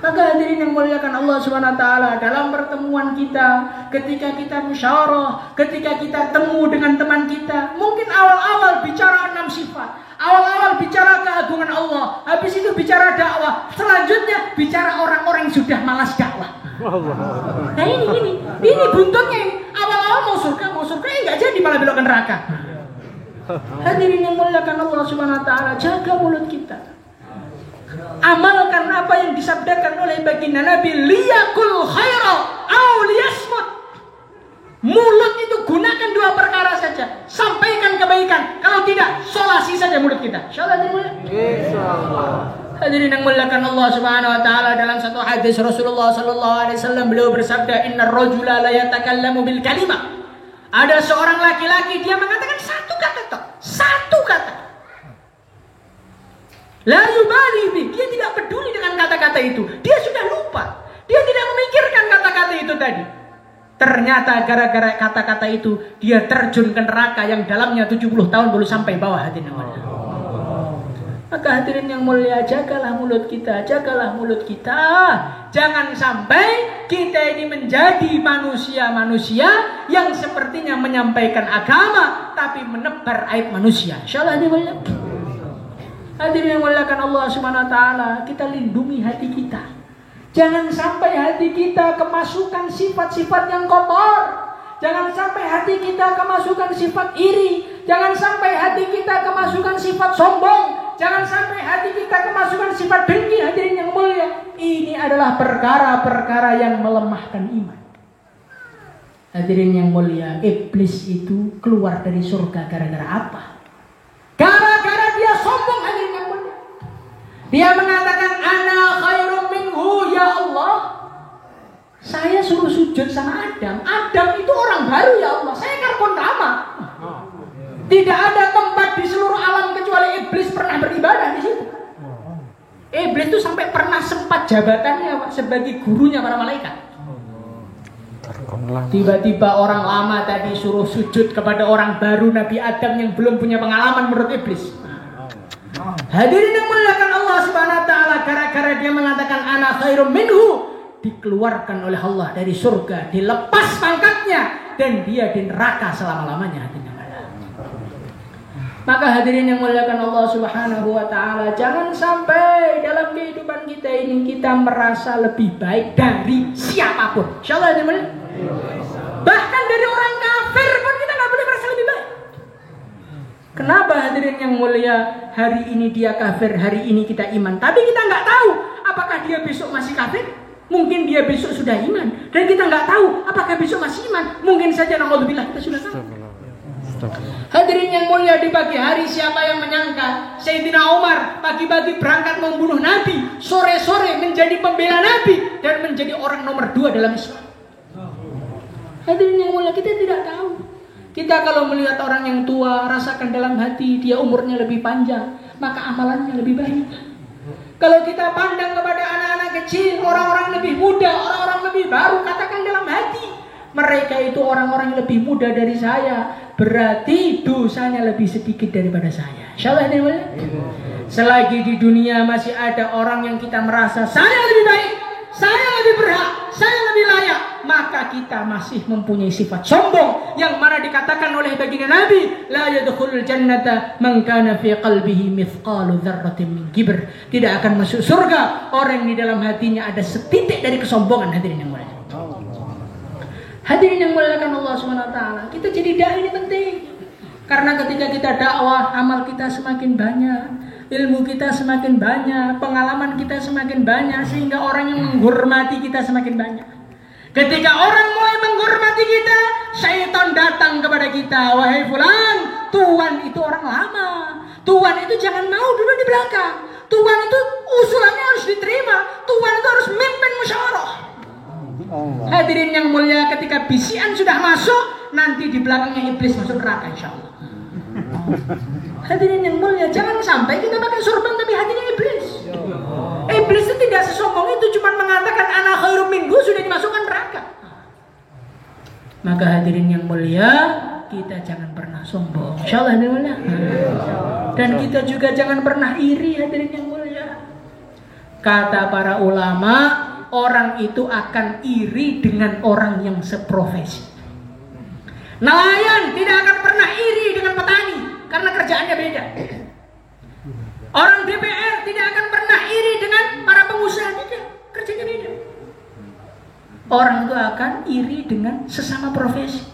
Maka hadirin yang muliakan Allah Subhanahu wa taala, dalam pertemuan kita, ketika kita musyawarah, ketika kita temu dengan teman kita, mungkin awal-awal bicara 6 sifat, awal-awal bicara keagungan Allah, habis itu bicara dakwah, selanjutnya bicara orang-orang yang sudah malas dakwah. Nah ini buntutnya ini. Awal-awal mau surga enggak jadi, malah belok ke neraka. Hadirin yang muliakan Allah Subhanahu wa taala, jaga mulut kita. Amalkan apa yang disabdakan oleh baginda Nabi, liyakul khaira au liyasmut. Mulut itu gunakan 2 perkara saja. Sampaikan kebaikan, kalau tidak solasi saja mulut kita. Insyaallah. Hadirin yang muliakan Allah Subhanahu wa taala, dalam satu hadis Rasulullah sallallahu alaihi wasallam beliau bersabda, "Innar rajula la yatakallamu bil kalimah." Ada seorang laki-laki, dia mengatakan satu kata tok, satu kata. La yubali bi, dia tidak peduli dengan kata-kata itu. Dia sudah lupa. Dia tidak memikirkan kata-kata itu tadi. Ternyata gara-gara kata-kata itu dia terjun ke neraka yang dalamnya 70 tahun baru sampai bawah. Hadirin yang mulia. Maka hadirin yang mulia, jagalah mulut kita, jagalah mulut kita. Jangan sampai kita ini menjadi manusia-manusia yang sepertinya menyampaikan agama tapi menebar aib manusia. Insyaallah hadirin. Hadirin yang muliakan Allah Subhanahu wa taala, kita lindungi hati kita. Jangan sampai hati kita kemasukan sifat-sifat yang kotor. Jangan sampai hati kita kemasukan sifat iri. Jangan sampai hati kita kemasukan sifat sombong. Jangan sampai hati kita kemasukan sifat dengki. Hadirin yang mulia, ini adalah perkara-perkara yang melemahkan iman. Hadirin yang mulia, iblis itu keluar dari surga gara-gara apa? Gara-gara dia sombong. Hadirin yang mulia, dia mengatakan, ana khairum minhu ya Allah. Saya suruh sujud sama Adam. Adam itu orang baru ya Allah. Saya karbon lama. Tidak ada tempat di seluruh alam kecuali iblis pernah beribadah di situ. Iblis itu sampai pernah sempat jabatannya Pak, sebagai gurunya para malaikat. Tiba-tiba orang lama tadi suruh sujud kepada orang baru Nabi Adam yang belum punya pengalaman menurut iblis. Hadirin yang muliakan Allah Subhanahu wa taala, gara-gara dia mengatakan ana khairum minhu, dikeluarkan oleh Allah dari surga, dilepas pangkatnya dan dia di neraka selama-lamanya. Maka hadirin yang muliakan Allah Subhanahu wa taala, jangan sampai dalam kehidupan kita ini kita merasa lebih baik dari siapapun. Insyaallah ya. Bahkan dari orang kafir pun kita enggak boleh merasa lebih baik. Kenapa hadirin yang mulia? Hari ini dia kafir, hari ini kita iman. Tapi kita enggak tahu apakah dia besok masih kafir. Mungkin dia besok sudah iman. Dan kita enggak tahu apakah besok masih iman. Mungkin saja naudzubillah kita sudah tahu. Hadirin yang mulia, di pagi hari siapa yang menyangka Sayyidina Umar pagi-pagi berangkat membunuh Nabi, sore-sore menjadi pembela Nabi dan menjadi orang nomor 2 dalam Islam. Hadirin yang mulia, kita tidak tahu. Kita kalau melihat orang yang tua, rasakan dalam hati dia umurnya lebih panjang, maka amalannya lebih banyak. Kalau kita pandang kepada anak-anak kecil, orang-orang lebih muda, orang-orang lebih baru, katakan dalam hati, mereka itu orang-orang yang lebih muda dari saya, berarti dosanya lebih sedikit daripada saya. Insyaallah ini boleh. Selagi di dunia masih ada orang yang kita merasa saya lebih baik, saya lebih berhak, saya lebih layak, maka kita masih mempunyai sifat sombong yang mana dikatakan oleh baginda Nabi, la yadkhulul jannata man kana fi qalbihi mithqalu dzarratin min kibr. Tidak akan masuk surga orang yang di dalam hatinya ada setitik dari kesombongan. Hadirin yang mulia. Hadirin yang muliakan Allah Subhanahu wa taala, kita jadi dai ini penting. Karena ketika kita dakwah, amal kita semakin banyak, ilmu kita semakin banyak, pengalaman kita semakin banyak, sehingga orang yang menghormati kita semakin banyak. Ketika orang mulai menghormati kita, syaitan datang kepada kita, wahai fulan, tuan itu orang lama. Tuan itu jangan mau duduk di belakang. Tuan itu usulannya harus diterima. Tuan itu harus mimpin musyawarah. Hadirin yang mulia, ketika bisian sudah masuk, nanti di belakangnya iblis masuk neraka insyaallah. Hadirin yang mulia, jangan sampai kita pakai sorban tapi hatinya iblis. tidak sesombong itu, cuma mengatakan ana khairum minhu, sudah dimasukkan neraka. Maka hadirin yang mulia, kita jangan pernah sombong, insyaallah mulia. Dan kita juga jangan pernah iri, hadirin yang mulia. Kata para ulama, orang itu akan iri dengan orang yang seprofesi. Nelayan tidak akan pernah iri dengan petani karena kerjaannya beda. Orang DPR tidak akan pernah iri dengan para pengusaha, tidak, kerjanya beda. Orang itu akan iri dengan sesama profesi.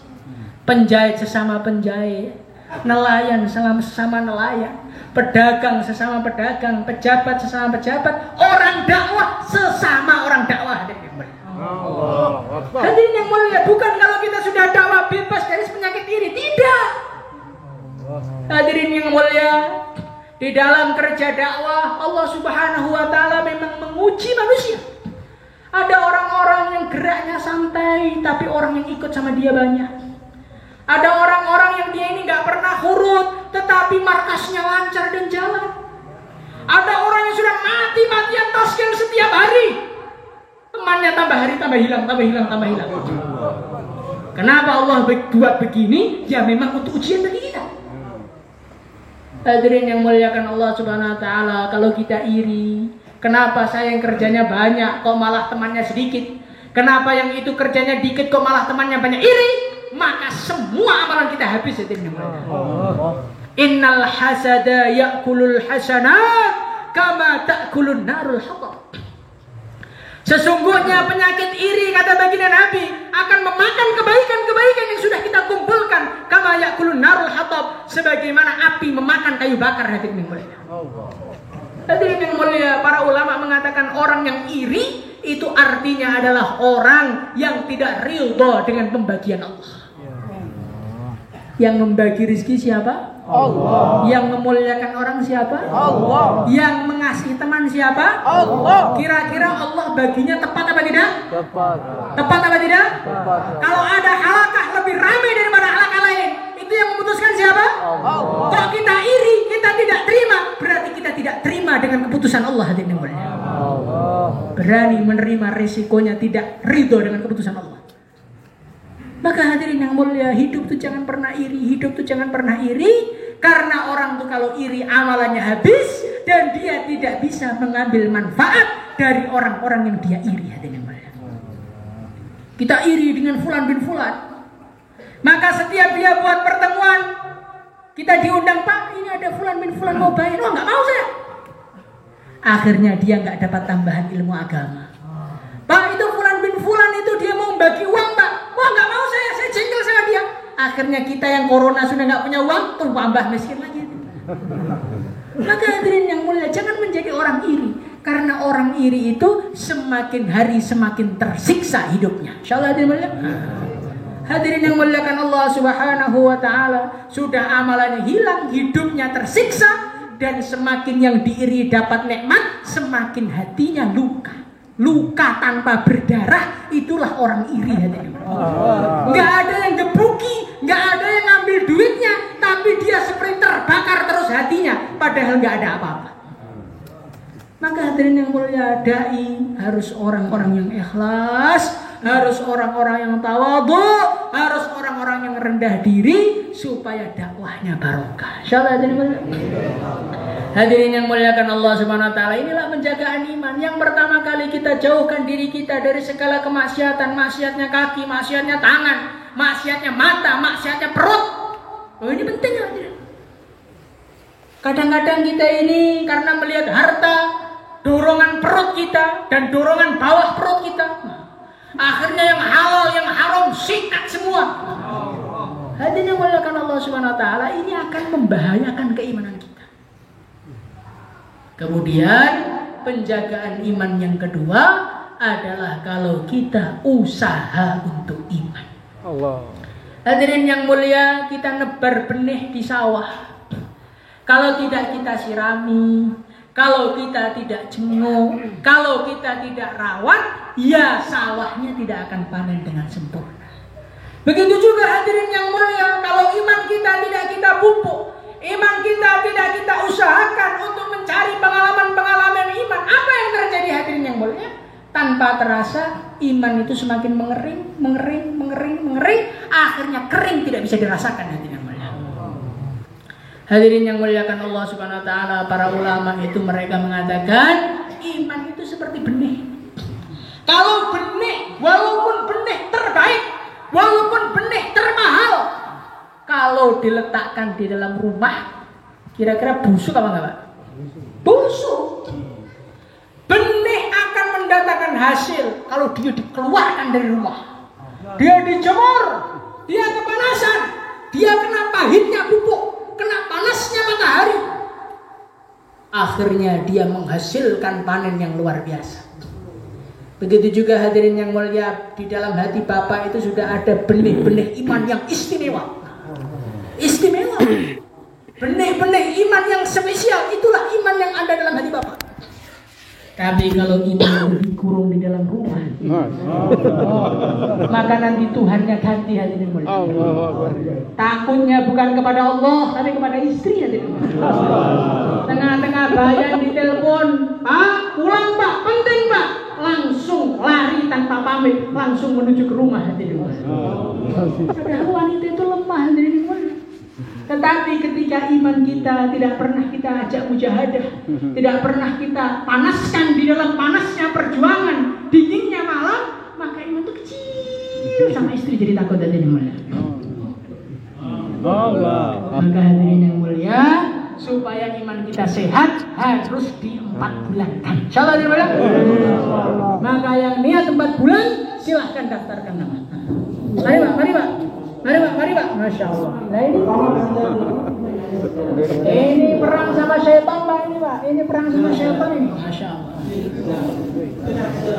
Penjahit sesama penjahit, nelayan sesama nelayan, pedagang sesama pedagang, pejabat sesama pejabat, orang dakwah sesama orang dakwah. Hadirin yang mulia, bukan kalau kita sudah dakwah bebas dari penyakit iri, tidak. Hadirin yang mulia, di dalam kerja dakwah Allah Subhanahu wa taala memang menguji manusia. Ada orang-orang yang geraknya santai tapi orang yang ikut sama dia banyak. Ada orang-orang yang dia ini gak pernah hurut tetapi markasnya lancar dan jalan. Ada orang yang sudah mati-matian taskel setiap hari, temannya tambah hari tambah hilang. Kenapa Allah buat begini? Ya memang untuk ujian bagi kita. Hadirin yang muliakan Allah Subhanahu wa taala, kalau kita iri, kenapa saya yang kerjanya banyak kok malah temannya sedikit? Kenapa yang itu kerjanya dikit kok malah temannya banyak? Iri, maka semua amalan kita habis. Hadirin yang mulia. Innal hasada ya'kulul hasanat kama ta'kulun narul hatab. Sesungguhnya penyakit iri, kata baginda Nabi, akan memakan kebaikan-kebaikan yang sudah kita kumpulkan. Kama ya'kulun narul hatab, sebagaimana api memakan kayu bakar. Hadirin yang mulia. Hadirin yang mulia, para ulama mengatakan orang yang iri itu artinya adalah orang yang tidak ridha dengan pembagian Allah. Yang membagi rezeki siapa? Allah. Yang memuliakan orang siapa? Allah. Yang mengasihi teman siapa? Allah. Kira-kira Allah baginya tepat apa tidak? Tepat. Tepat apa tidak? Tepat. Kalau ada halakah lebih ramai daripada halakah lain, itu yang memutuskan siapa? Allah. Kalau kita iri, kita tidak terima, berarti kita tidak terima dengan keputusan Allah. Hadirin yang mulia. Berani menerima risikonya tidak ridho dengan keputusan Allah. Maka hadirin yang mulia, hidup tuh jangan pernah iri, karena orang tuh kalau iri amalannya habis dan dia tidak bisa mengambil manfaat dari orang-orang yang dia iri. Hadirin yang mulia, kita iri dengan fulan bin fulan, maka setiap dia buat pertemuan kita diundang, Pak ini ada fulan bin fulan mau bayar, oh nggak mau saya. Akhirnya dia nggak dapat tambahan ilmu agama. Pak itu fulan bin fulan itu dia mau bagi uang, Pak. Wah nggak mau saya jengkel sama dia. Akhirnya kita yang corona sudah nggak punya uang, tuh tambah miskin lagi. Maka hadirin yang mulia, jangan menjadi orang iri, karena orang iri itu semakin hari semakin tersiksa hidupnya. Insyaallah hadirin mulia. Hadirin yang muliakan Allah Subhanahu wa taala, sudah amalannya hilang, hidupnya tersiksa, dan semakin yang diiri dapat nikmat, semakin hatinya luka. Luka tanpa berdarah, itulah orang iri. Nggak ada yang gebuki, nggak ada yang ngambil duitnya, tapi dia seperti terbakar terus hatinya, padahal nggak ada apa-apa. Maka hadirin yang mulia, dai harus orang-orang yang ikhlas, harus orang-orang yang tawadhu, harus orang-orang yang rendah diri, supaya dakwahnya barokah. Insyaallah hadirin mulia. Hadirin yang muliakan Allah Subhanahu wa taala, inilah penjagaan iman. Yang pertama kali kita jauhkan diri kita dari segala kemaksiatan, maksiatnya kaki, maksiatnya tangan, maksiatnya mata, maksiatnya perut. Oh ini penting ya. Kadang-kadang kita ini karena melihat harta, dorongan perut kita dan dorongan bawah perut kita, akhirnya yang halal, yang haram sikat semua. Hadirin yang muliakan Allah Subhanahu wa taala, ini akan membahayakan keimanan kita. Kemudian penjagaan iman yang kedua adalah kalau kita usaha untuk iman. Allah. Hadirin yang mulia, kita nebar benih di sawah. Kalau tidak kita sirami, kalau kita tidak jenguk, kalau kita tidak rawat, ya sawahnya tidak akan panen dengan sempurna. Begitu juga hadirin yang mulia, kalau iman kita tidak kita pupuk, iman kita tidak kita usahakan untuk mencari pengalaman-pengalaman iman, apa yang terjadi hadirin yang mulia? Tanpa terasa iman itu semakin mengering, akhirnya kering, tidak bisa dirasakan hadirin yang mulia. Hadirin yang muliakan Allah Subhanahu wa taala, para ulama itu mereka mengatakan iman itu seperti benih. Kalau benih, walaupun benih terbaik, walaupun benih termahal, kalau diletakkan di dalam rumah, kira-kira busuk apa enggak, Pak? Busuk. Benih akan mendatangkan hasil kalau dia dikeluarkan dari rumah. Dia dijemur, dia kepanasan, dia kena pahitnya pupuk, kena panasnya matahari. Akhirnya dia menghasilkan panen yang luar biasa. Begitu juga hadirin yang mulia, di dalam hati Bapak itu sudah ada benih-benih iman yang istimewa. Istimewa. Benih-benih iman yang spesial, itulah iman yang ada dalam hati Bapak. Tapi kalau iman dikurung di dalam rumah, maka nanti Tuhannya ganti hadirin mulia. Takutnya bukan kepada Allah, tapi kepada istri hadirin mulia. Tengah-tengah bayan ditelepon, Pak, pulang Pak, penting Pak. Langsung lari tanpa pamit, langsung menuju ke rumah hadirin mulia. Padahal wanita itu lemah hadirin mulia. Tetapi ketika iman kita tidak pernah kita ajak mujahadah, tidak pernah kita panaskan di dalam panasnya perjuangan, dinginnya malam, maka iman itu kecil sama istri jadi takut hadirin mulia. Maka hadirin yang mulia, supaya iman kita sehat harus di 4 bulan. Insyaallah hadirin mulia. Maka yang niat 4 bulan silahkan daftarkan nama. Mari Pak. Masya Allah. Nah ini perang sama syaitan Pak ini Pak. Ini perang sama syaitan ini. Masya Allah.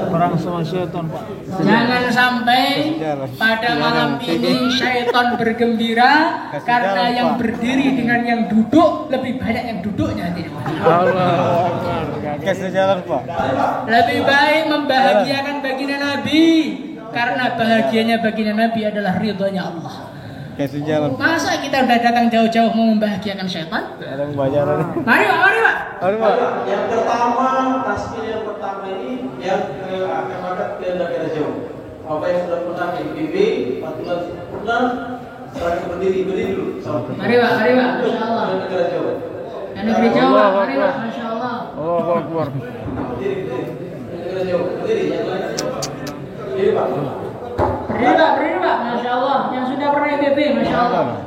Perang sama syaitan Pak. Jangan sampai pada malam ini syaitan bergembira karena yang berdiri dengan yang duduk lebih banyak yang duduknya. Allah. Kasih jalan Pak. Lebih baik membahagiakan baginda Nabi. Karena bahagianya baginda Nabi adalah ridhonya Allah. Kasih jalan. Masa kita udah datang jauh-jauh mau membahagiakan syaitan? Ada pembayaran. Mari Pak. Yang pertama, tasbih yang pertama ini yang akan makan ke daerah jauh. Apa yang sudah pernah ke IPB, 4 bulan sempurna, sekarang berdiri dulu. Mari Pak. Masya Allah. Negara jauh. Negeri Jawa. Mari Pak. Masya Allah. Allahu Akbar. Berdiri. Negara jauh. Berdiri. Yang lain. Berdiri Pak. Berdiri Pak. Masya Allah. Yang sudah pernah IPB. Masya Allah.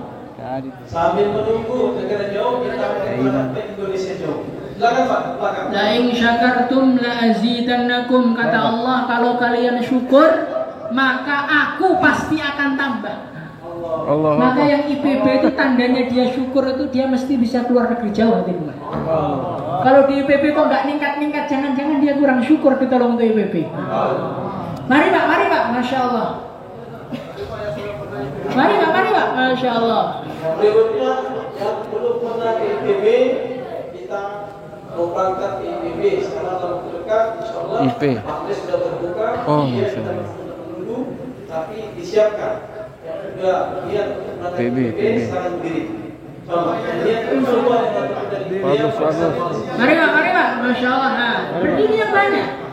Sambil menunggu negara jauh, kita akan ke Indonesia jauh. Silakan Pak. Silakan. La in syakartum la azidannakum, kata Allah, kalau kalian syukur maka aku pasti akan tambah. Allah. Maka yang IPB itu tandanya dia syukur itu dia mesti bisa keluar negeri jauh hati teman. Kalau di IPB kok nggak ningkat, jangan-jangan dia kurang syukur ditolong untuk IPB. Mari Pak, Masya Allah. Mari Pak, Masya Allah. Berikutnya yang belum pernah ke IPB, kita mau berangkat ke IPB. Sekarang dalam dekat, insya Allah majelis sudah terbuka. Dia sudah menunggu, tapi disiapkan. Yang sudah lihat berangkat ke IPB, sekarang berdiri. Bagus. Mari Pak, Masya Allah. Nah, berdiri yang banyak.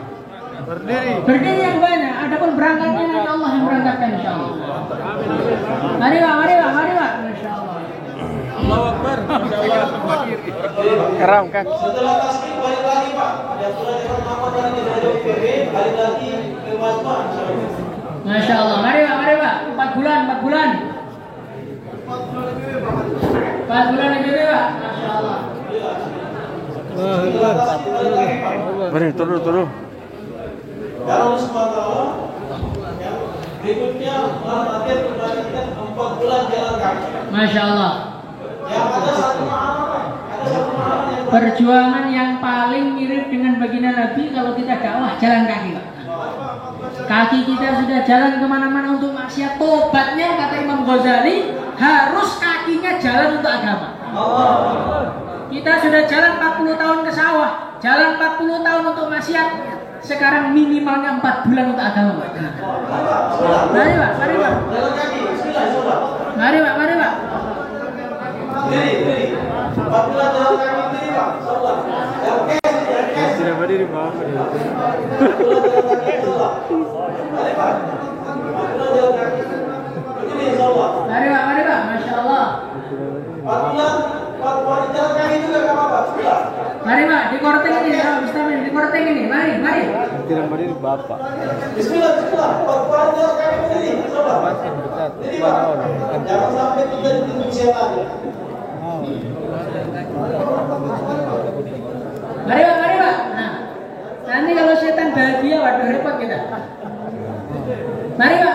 Berdiri yang banyak. Adapun berangkatnya nanti Allah yang berangkatkan insya Allah. Mari Pak. Masya Allah. Allahu Akbar. Keram kan? Setelah tasbih balik lagi Pak. Yang sudah dapat nama dari IPB, balik lagi ke Masma. Masya Allah. Mari Pak. 4 bulan. 4 bulan IPB Pak. Masya Allah. Mari turun. Ya Allah SWT, yang berikutnya latihan kembali kita 4 bulan jalan kaki. Masya Allah. Yang ada satu amalan yang Perjuangan yang paling mirip dengan baginda Nabi kalau kita dakwah jalan kaki Pak. Kaki kita sudah jalan kemana-mana untuk maksiat. Tobatnya kata Imam Ghazali harus kakinya jalan untuk agama. Kita sudah jalan 40 tahun ke sawah, jalan 40 tahun untuk maksiat. Sekarang minimalnya 4 bulan untuk agama. Mari Pak. jalan kaki. Bismillah. Mari Pak. Berdiri. Apabila jalan kaki kiri Pak, insyaallah. Tidak berdiri maaf. Apabila jalan kaki insyaallah. Mari Pak. Apabila jalan kaki begini insyaallah. Mari Pak, Masya Allah. Apabila jalan kaki juga enggak apa-apa. Bismillah. Mari Pak, di korteng ini, di korteng ini, mari. Tidak berdiri Bapak. Bismillah. Apabila jalan kaki begini insyaallah. Jadi Pak, jangan sampai kita ditipu setan. Mari Pak. Nah, nanti kalau setan bahagia, waduh repot kita. Mari Pak.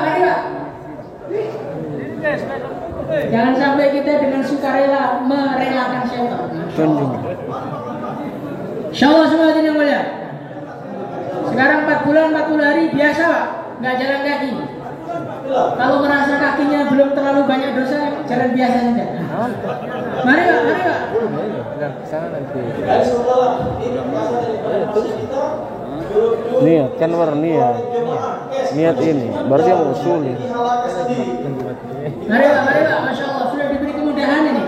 Jangan sampai kita dengan sukarela merelakan setan. Tunjuk. Insyaallah semua hadirin yang mulia. Sekarang 4 bulan 40 hari biasa Pak, nggak jalan kaki. Kalau merasa kakinya belum terlalu banyak dosa, jalan biasa saja. Mari Pak. Sana nanti. Niat kan niat. Niat ini, berarti yang usul. Mari Pak, Masya Allah sudah diberi kemudahan ini,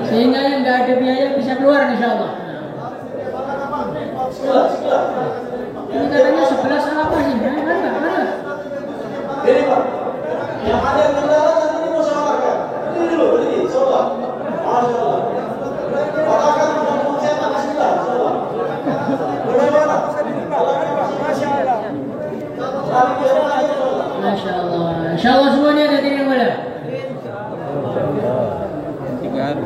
sehingga yang nggak ada biaya bisa keluar Insya Allah. Ini katanya 11 apa sih? Mana? Ini Pak, yang ada kendala nanti dimusyawarahkan. Ini dulu, berdiri, insyaallah. Masya Allah. Katakan untuk setan bismillah, insyaallah. Bagaimana? Masya Allah. Insya Allah semuanya ada di yang mana? 3 hari.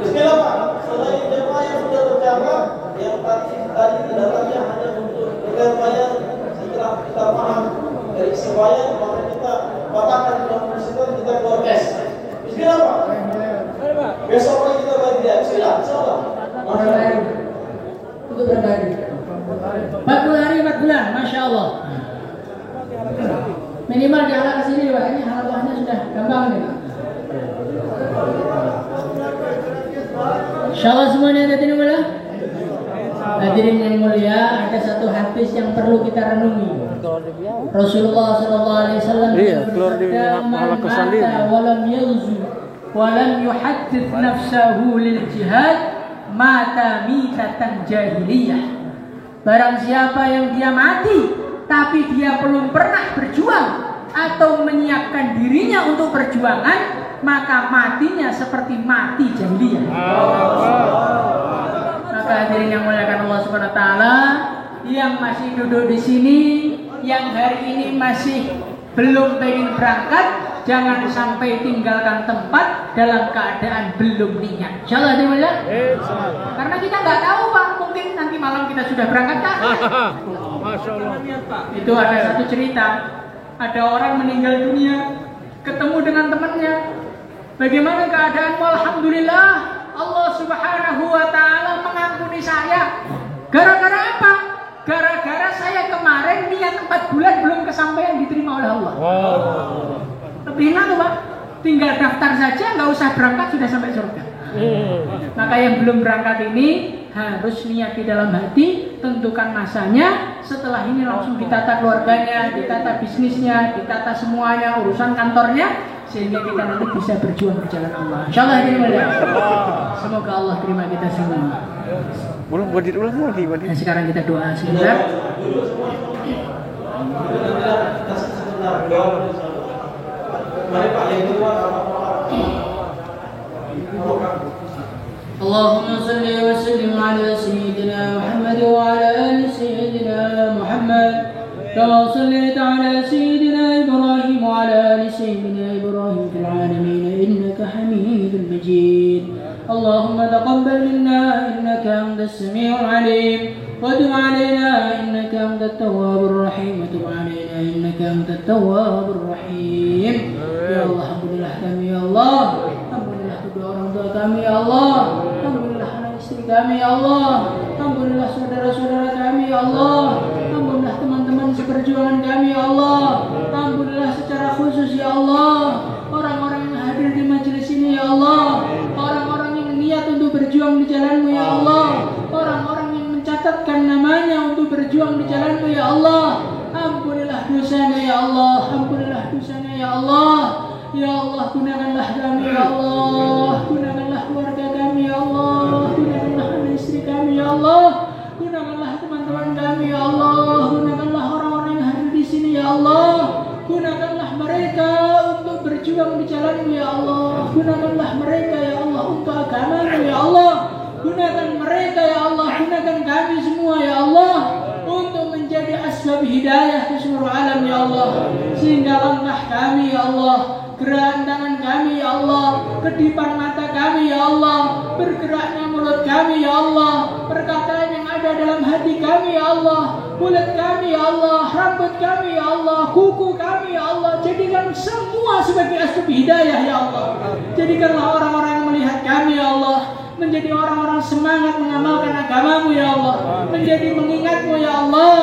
Bismillah Pak. Selain jemaah yang sudah tercatat, yang tadi datangnya hanya untuk bayar setelah kita paham dari semuanya, maka kita batalkan kita keluar cash. Bismillah Pak. Besok pagi kita bayar dia. Bismillah. Insyaallah. Untuk berapa hari? 40 hari 4 bulan, Masya Allah. Minimal di halal sini Pak, ini halal-halalnya sudah gampang nih Pak. Insya Allah semuanya ada di mana? Hadirin yang mulia, ada satu hadis yang perlu kita renungi. Rasulullah SAW bersabda, "Man mata walam yalzu walam yuhaddits nafsahu lil jihad, mata mitatan jahiliyah." Barang siapa yang dia mati tapi dia belum pernah berjuang atau menyiapkan dirinya untuk perjuangan, maka matinya seperti mati jahiliyah. Maka hadirin yang muliakan Allah Subhanahu wa taala, yang masih duduk di sini, yang hari ini masih belum pengen berangkat, jangan sampai tinggalkan tempat dalam keadaan belum niat. Insyaallah ya. Karena kita nggak tahu Pak, mungkin nanti malam kita sudah berangkat kan? Masya Allah. Itu ada satu cerita, ada orang meninggal dunia, ketemu dengan temannya. Bagaimana keadaanmu? Alhamdulillah, Allah Subhanahu wa taala mengampuni saya. Gara-gara apa? Gara-gara saya kemarin niat 4 bulan belum kesampaian diterima oleh Allah. Lebih enak tuh Pak, tinggal daftar saja, nggak usah berangkat sudah sampai surga. Maka yang belum berangkat ini harus niat di dalam hati, tentukan masanya. Setelah ini langsung ditata keluarganya, ditata bisnisnya, ditata semuanya, urusan kantornya, sehingga kita nanti bisa berjuang di jalan Allah. Insyaallah ini mulia. Semoga Allah terima kita semua. Belum berdiri ulang lagi. Dan sekarang kita doa sebentar. Allahumma salli wa sallim ala sayyidina Muhammad wa ala ali sayyidina Muhammad kama sallaita ala sayyidina Ibrahim wa ala ali sayyidina Ibrahim fil alamin innaka Hamidul Majid. Allahumma taqabbal minna innaka antas samiul alim wa tub alaina innaka antat tawwabur rahim wa tub alaina innaka antat tawwabur rahim. Ya Allah, alhamdulillah kami ya Allah, alhamdulillah kedua orang tua kami ya Allah, alhamdulillah anak istri kami ya Allah, alhamdulillah saudara-saudara kami ya Allah, alhamdulillah teman-teman seperjuangan kami ya Allah, alhamdulillah secara khusus ya Allah orang-orang yang hadir di majelis ini ya Allah, orang-orang yang niat untuk berjuang di jalan-Mu ya Allah, orang-orang yang mencatatkan namanya untuk berjuang di jalan-Mu ya Allah. Ampunilah dosanya ya Allah, ampunilah dosanya ya Allah. Ya Allah, gunakanlah kami ya Allah, gunakanlah keluarga kami ya Allah, gunakanlah anak istri kami ya Allah, gunakanlah teman-teman kami ya Allah, gunakanlah orang-orang yang hadir di sini ya Allah, gunakanlah mereka untuk berjuang di jalan-Mu ya Allah, gunakanlah mereka ya Allah untuk agama-Mu ya Allah, gunakan mereka ya Allah, gunakan kami semua ya Allah untuk menjadi asbab hidayah ke seluruh alam ya Allah, sehingga langkah kami ya Allah, gerakan tangan kami ya Allah, kedipan mata kami ya Allah, bergeraknya mulut kami ya Allah, perkataan yang ada dalam hati kami ya Allah, kulit kami ya Allah, rambut kami ya Allah, kuku kami ya Allah, jadikan semua sebagai asbab hidayah ya Allah. Jadikanlah orang-orang yang melihat kami ya Allah menjadi orang-orang semangat mengamalkan agama-Mu ya Allah, menjadi mengingat-Mu ya Allah.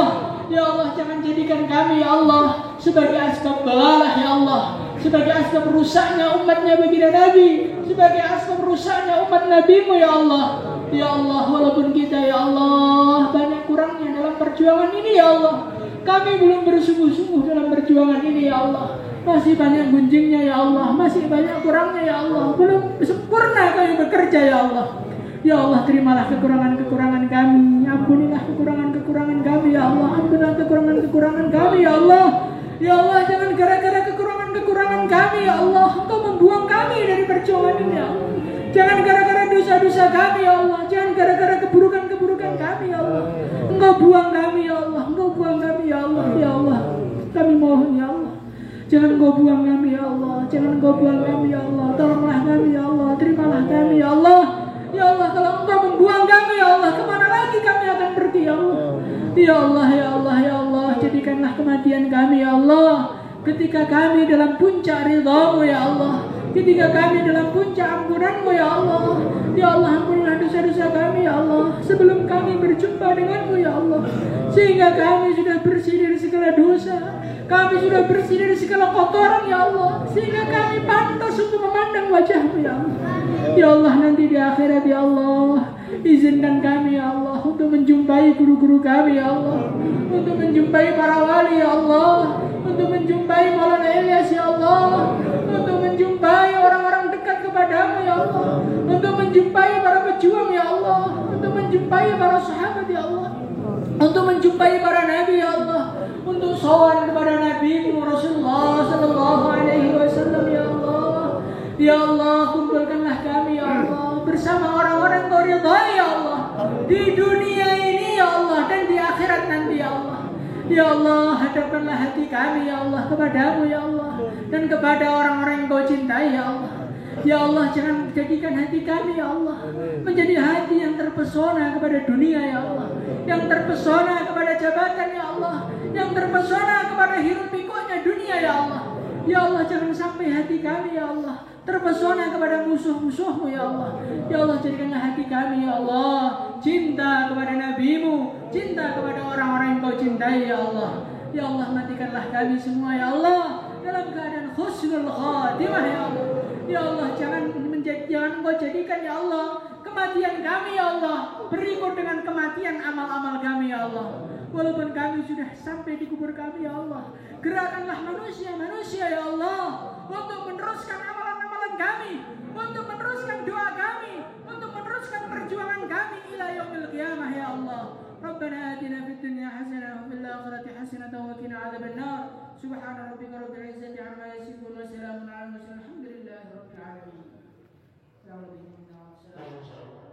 Ya Allah, jangan jadikan kami ya Allah sebagai asbab dalalah ya Allah, sebagai asbab rusaknya umatnya baginda Nabi, sebagai asbab rusaknya umat Nabi-Mu ya Allah. Ya Allah, walaupun kita ya Allah banyak kurangnya dalam perjuangan ini ya Allah, kami belum bersungguh-sungguh dalam perjuangan ini ya Allah, masih banyak gunjingnya ya Allah, masih banyak kurangnya ya Allah, belum sempurna kami bekerja ya Allah. Ya Allah, terimalah kekurangan-kekurangan kami, ampunilah kekurangan-kekurangan kami ya Allah, ampunilah kekurangan-kekurangan kami ya Allah. Ya Allah, jangan gara-gara kekurangan-kekurangan kami ya Allah Engkau membuang kami dari perjuangan ini ya Allah. Jangan gara-gara dosa-dosa kami ya Allah, jangan gara-gara keburukan-keburukan kami ya Allah Engkau buang kami ya Allah, Engkau buang kami ya Allah. Ya Allah, kami mohon ya Allah, jangan Engkau buang kami ya Allah, jangan Engkau buang kami ya Allah, tolonglah kami ya Allah, terimalah kami ya Allah. Ya Allah, kalau Engkau membuang kami ya Allah, kemana lagi kami akan pergi ya Allah. Ya Allah, ya Allah, ya Allah, jadikanlah kematian kami ya Allah ketika kami dalam puncak ridha-Mu ya Allah, ketika kami dalam puncak ampunan-Mu ya Allah. Ya Allah, ampunilah dosa-dosa kami ya Allah sebelum kami berjumpa dengan-Mu ya Allah, sehingga kami sudah bersih dari segala dosa, kami sudah bersih dari segala kotoran ya Allah, sehingga kami pantas untuk memandang wajah-Mu ya Allah. Ya Allah, nanti di akhirat ya Allah, izinkan kami ya Allah untuk menjumpai guru-guru kami ya Allah, untuk menjumpai para wali ya Allah, untuk menjumpai Maulana Ilyas ya Allah, untuk menjumpai orang-orang dekat kepada-Mu ya Allah, untuk menjumpai para pejuang ya Allah, untuk menjumpai para sahabat ya Allah, untuk menjumpai para nabi ya Allah, untuk sowan kepada Nabi-Mu Rasulullah sallallahu alaihi wasallam ya Allah. Ya Allah, kumpulkanlah kami ya Allah bersama orang-orang Kau ridhai ya Allah, di dunia ini ya Allah dan di akhirat nanti ya Allah. Ya Allah, hadapkanlah hati kami ya Allah kepada-Mu ya Allah, dan kepada orang-orang yang Kau cintai ya Allah. Ya Allah, jangan jadikan hati kami ya Allah menjadi hati yang terpesona kepada dunia ya Allah, yang terpesona kepada jabatan ya Allah, yang terpesona kepada hiruk pikuknya dunia ya Allah. Ya Allah, jangan sampai hati kami ya Allah terpesona kepada musuh-musuh-Mu ya Allah. Ya Allah, jadikanlah hati kami ya Allah cinta kepada Nabi-Mu, cinta kepada orang-orang yang Kau cintai ya Allah. Ya Allah, matikanlah kami semua ya Allah dalam keadaan husnul khatimah ya Allah. Ya Allah, jangan Engkau jadikan ya Allah kematian kami ya Allah berikut dengan kematian amal-amal kami ya Allah. Walaupun kami sudah sampai di kubur kami ya Allah, gerakanlah manusia-manusia ya Allah untuk meneruskan amalan-amalan kami, untuk meneruskan doa kami, untuk meneruskan perjuangan kami ila yaumil qiyamah ya Allah. Rabbana atina fid dunya hasanah wa fil akhirati hasanah wa qina adzabannar. Subhana rabbika rabbil izzati amma yasifun wa salamun alal mursalin. Alhamdulillahi rabbil alamin. Assalamualaikum warahmatullahi wabarakatuh.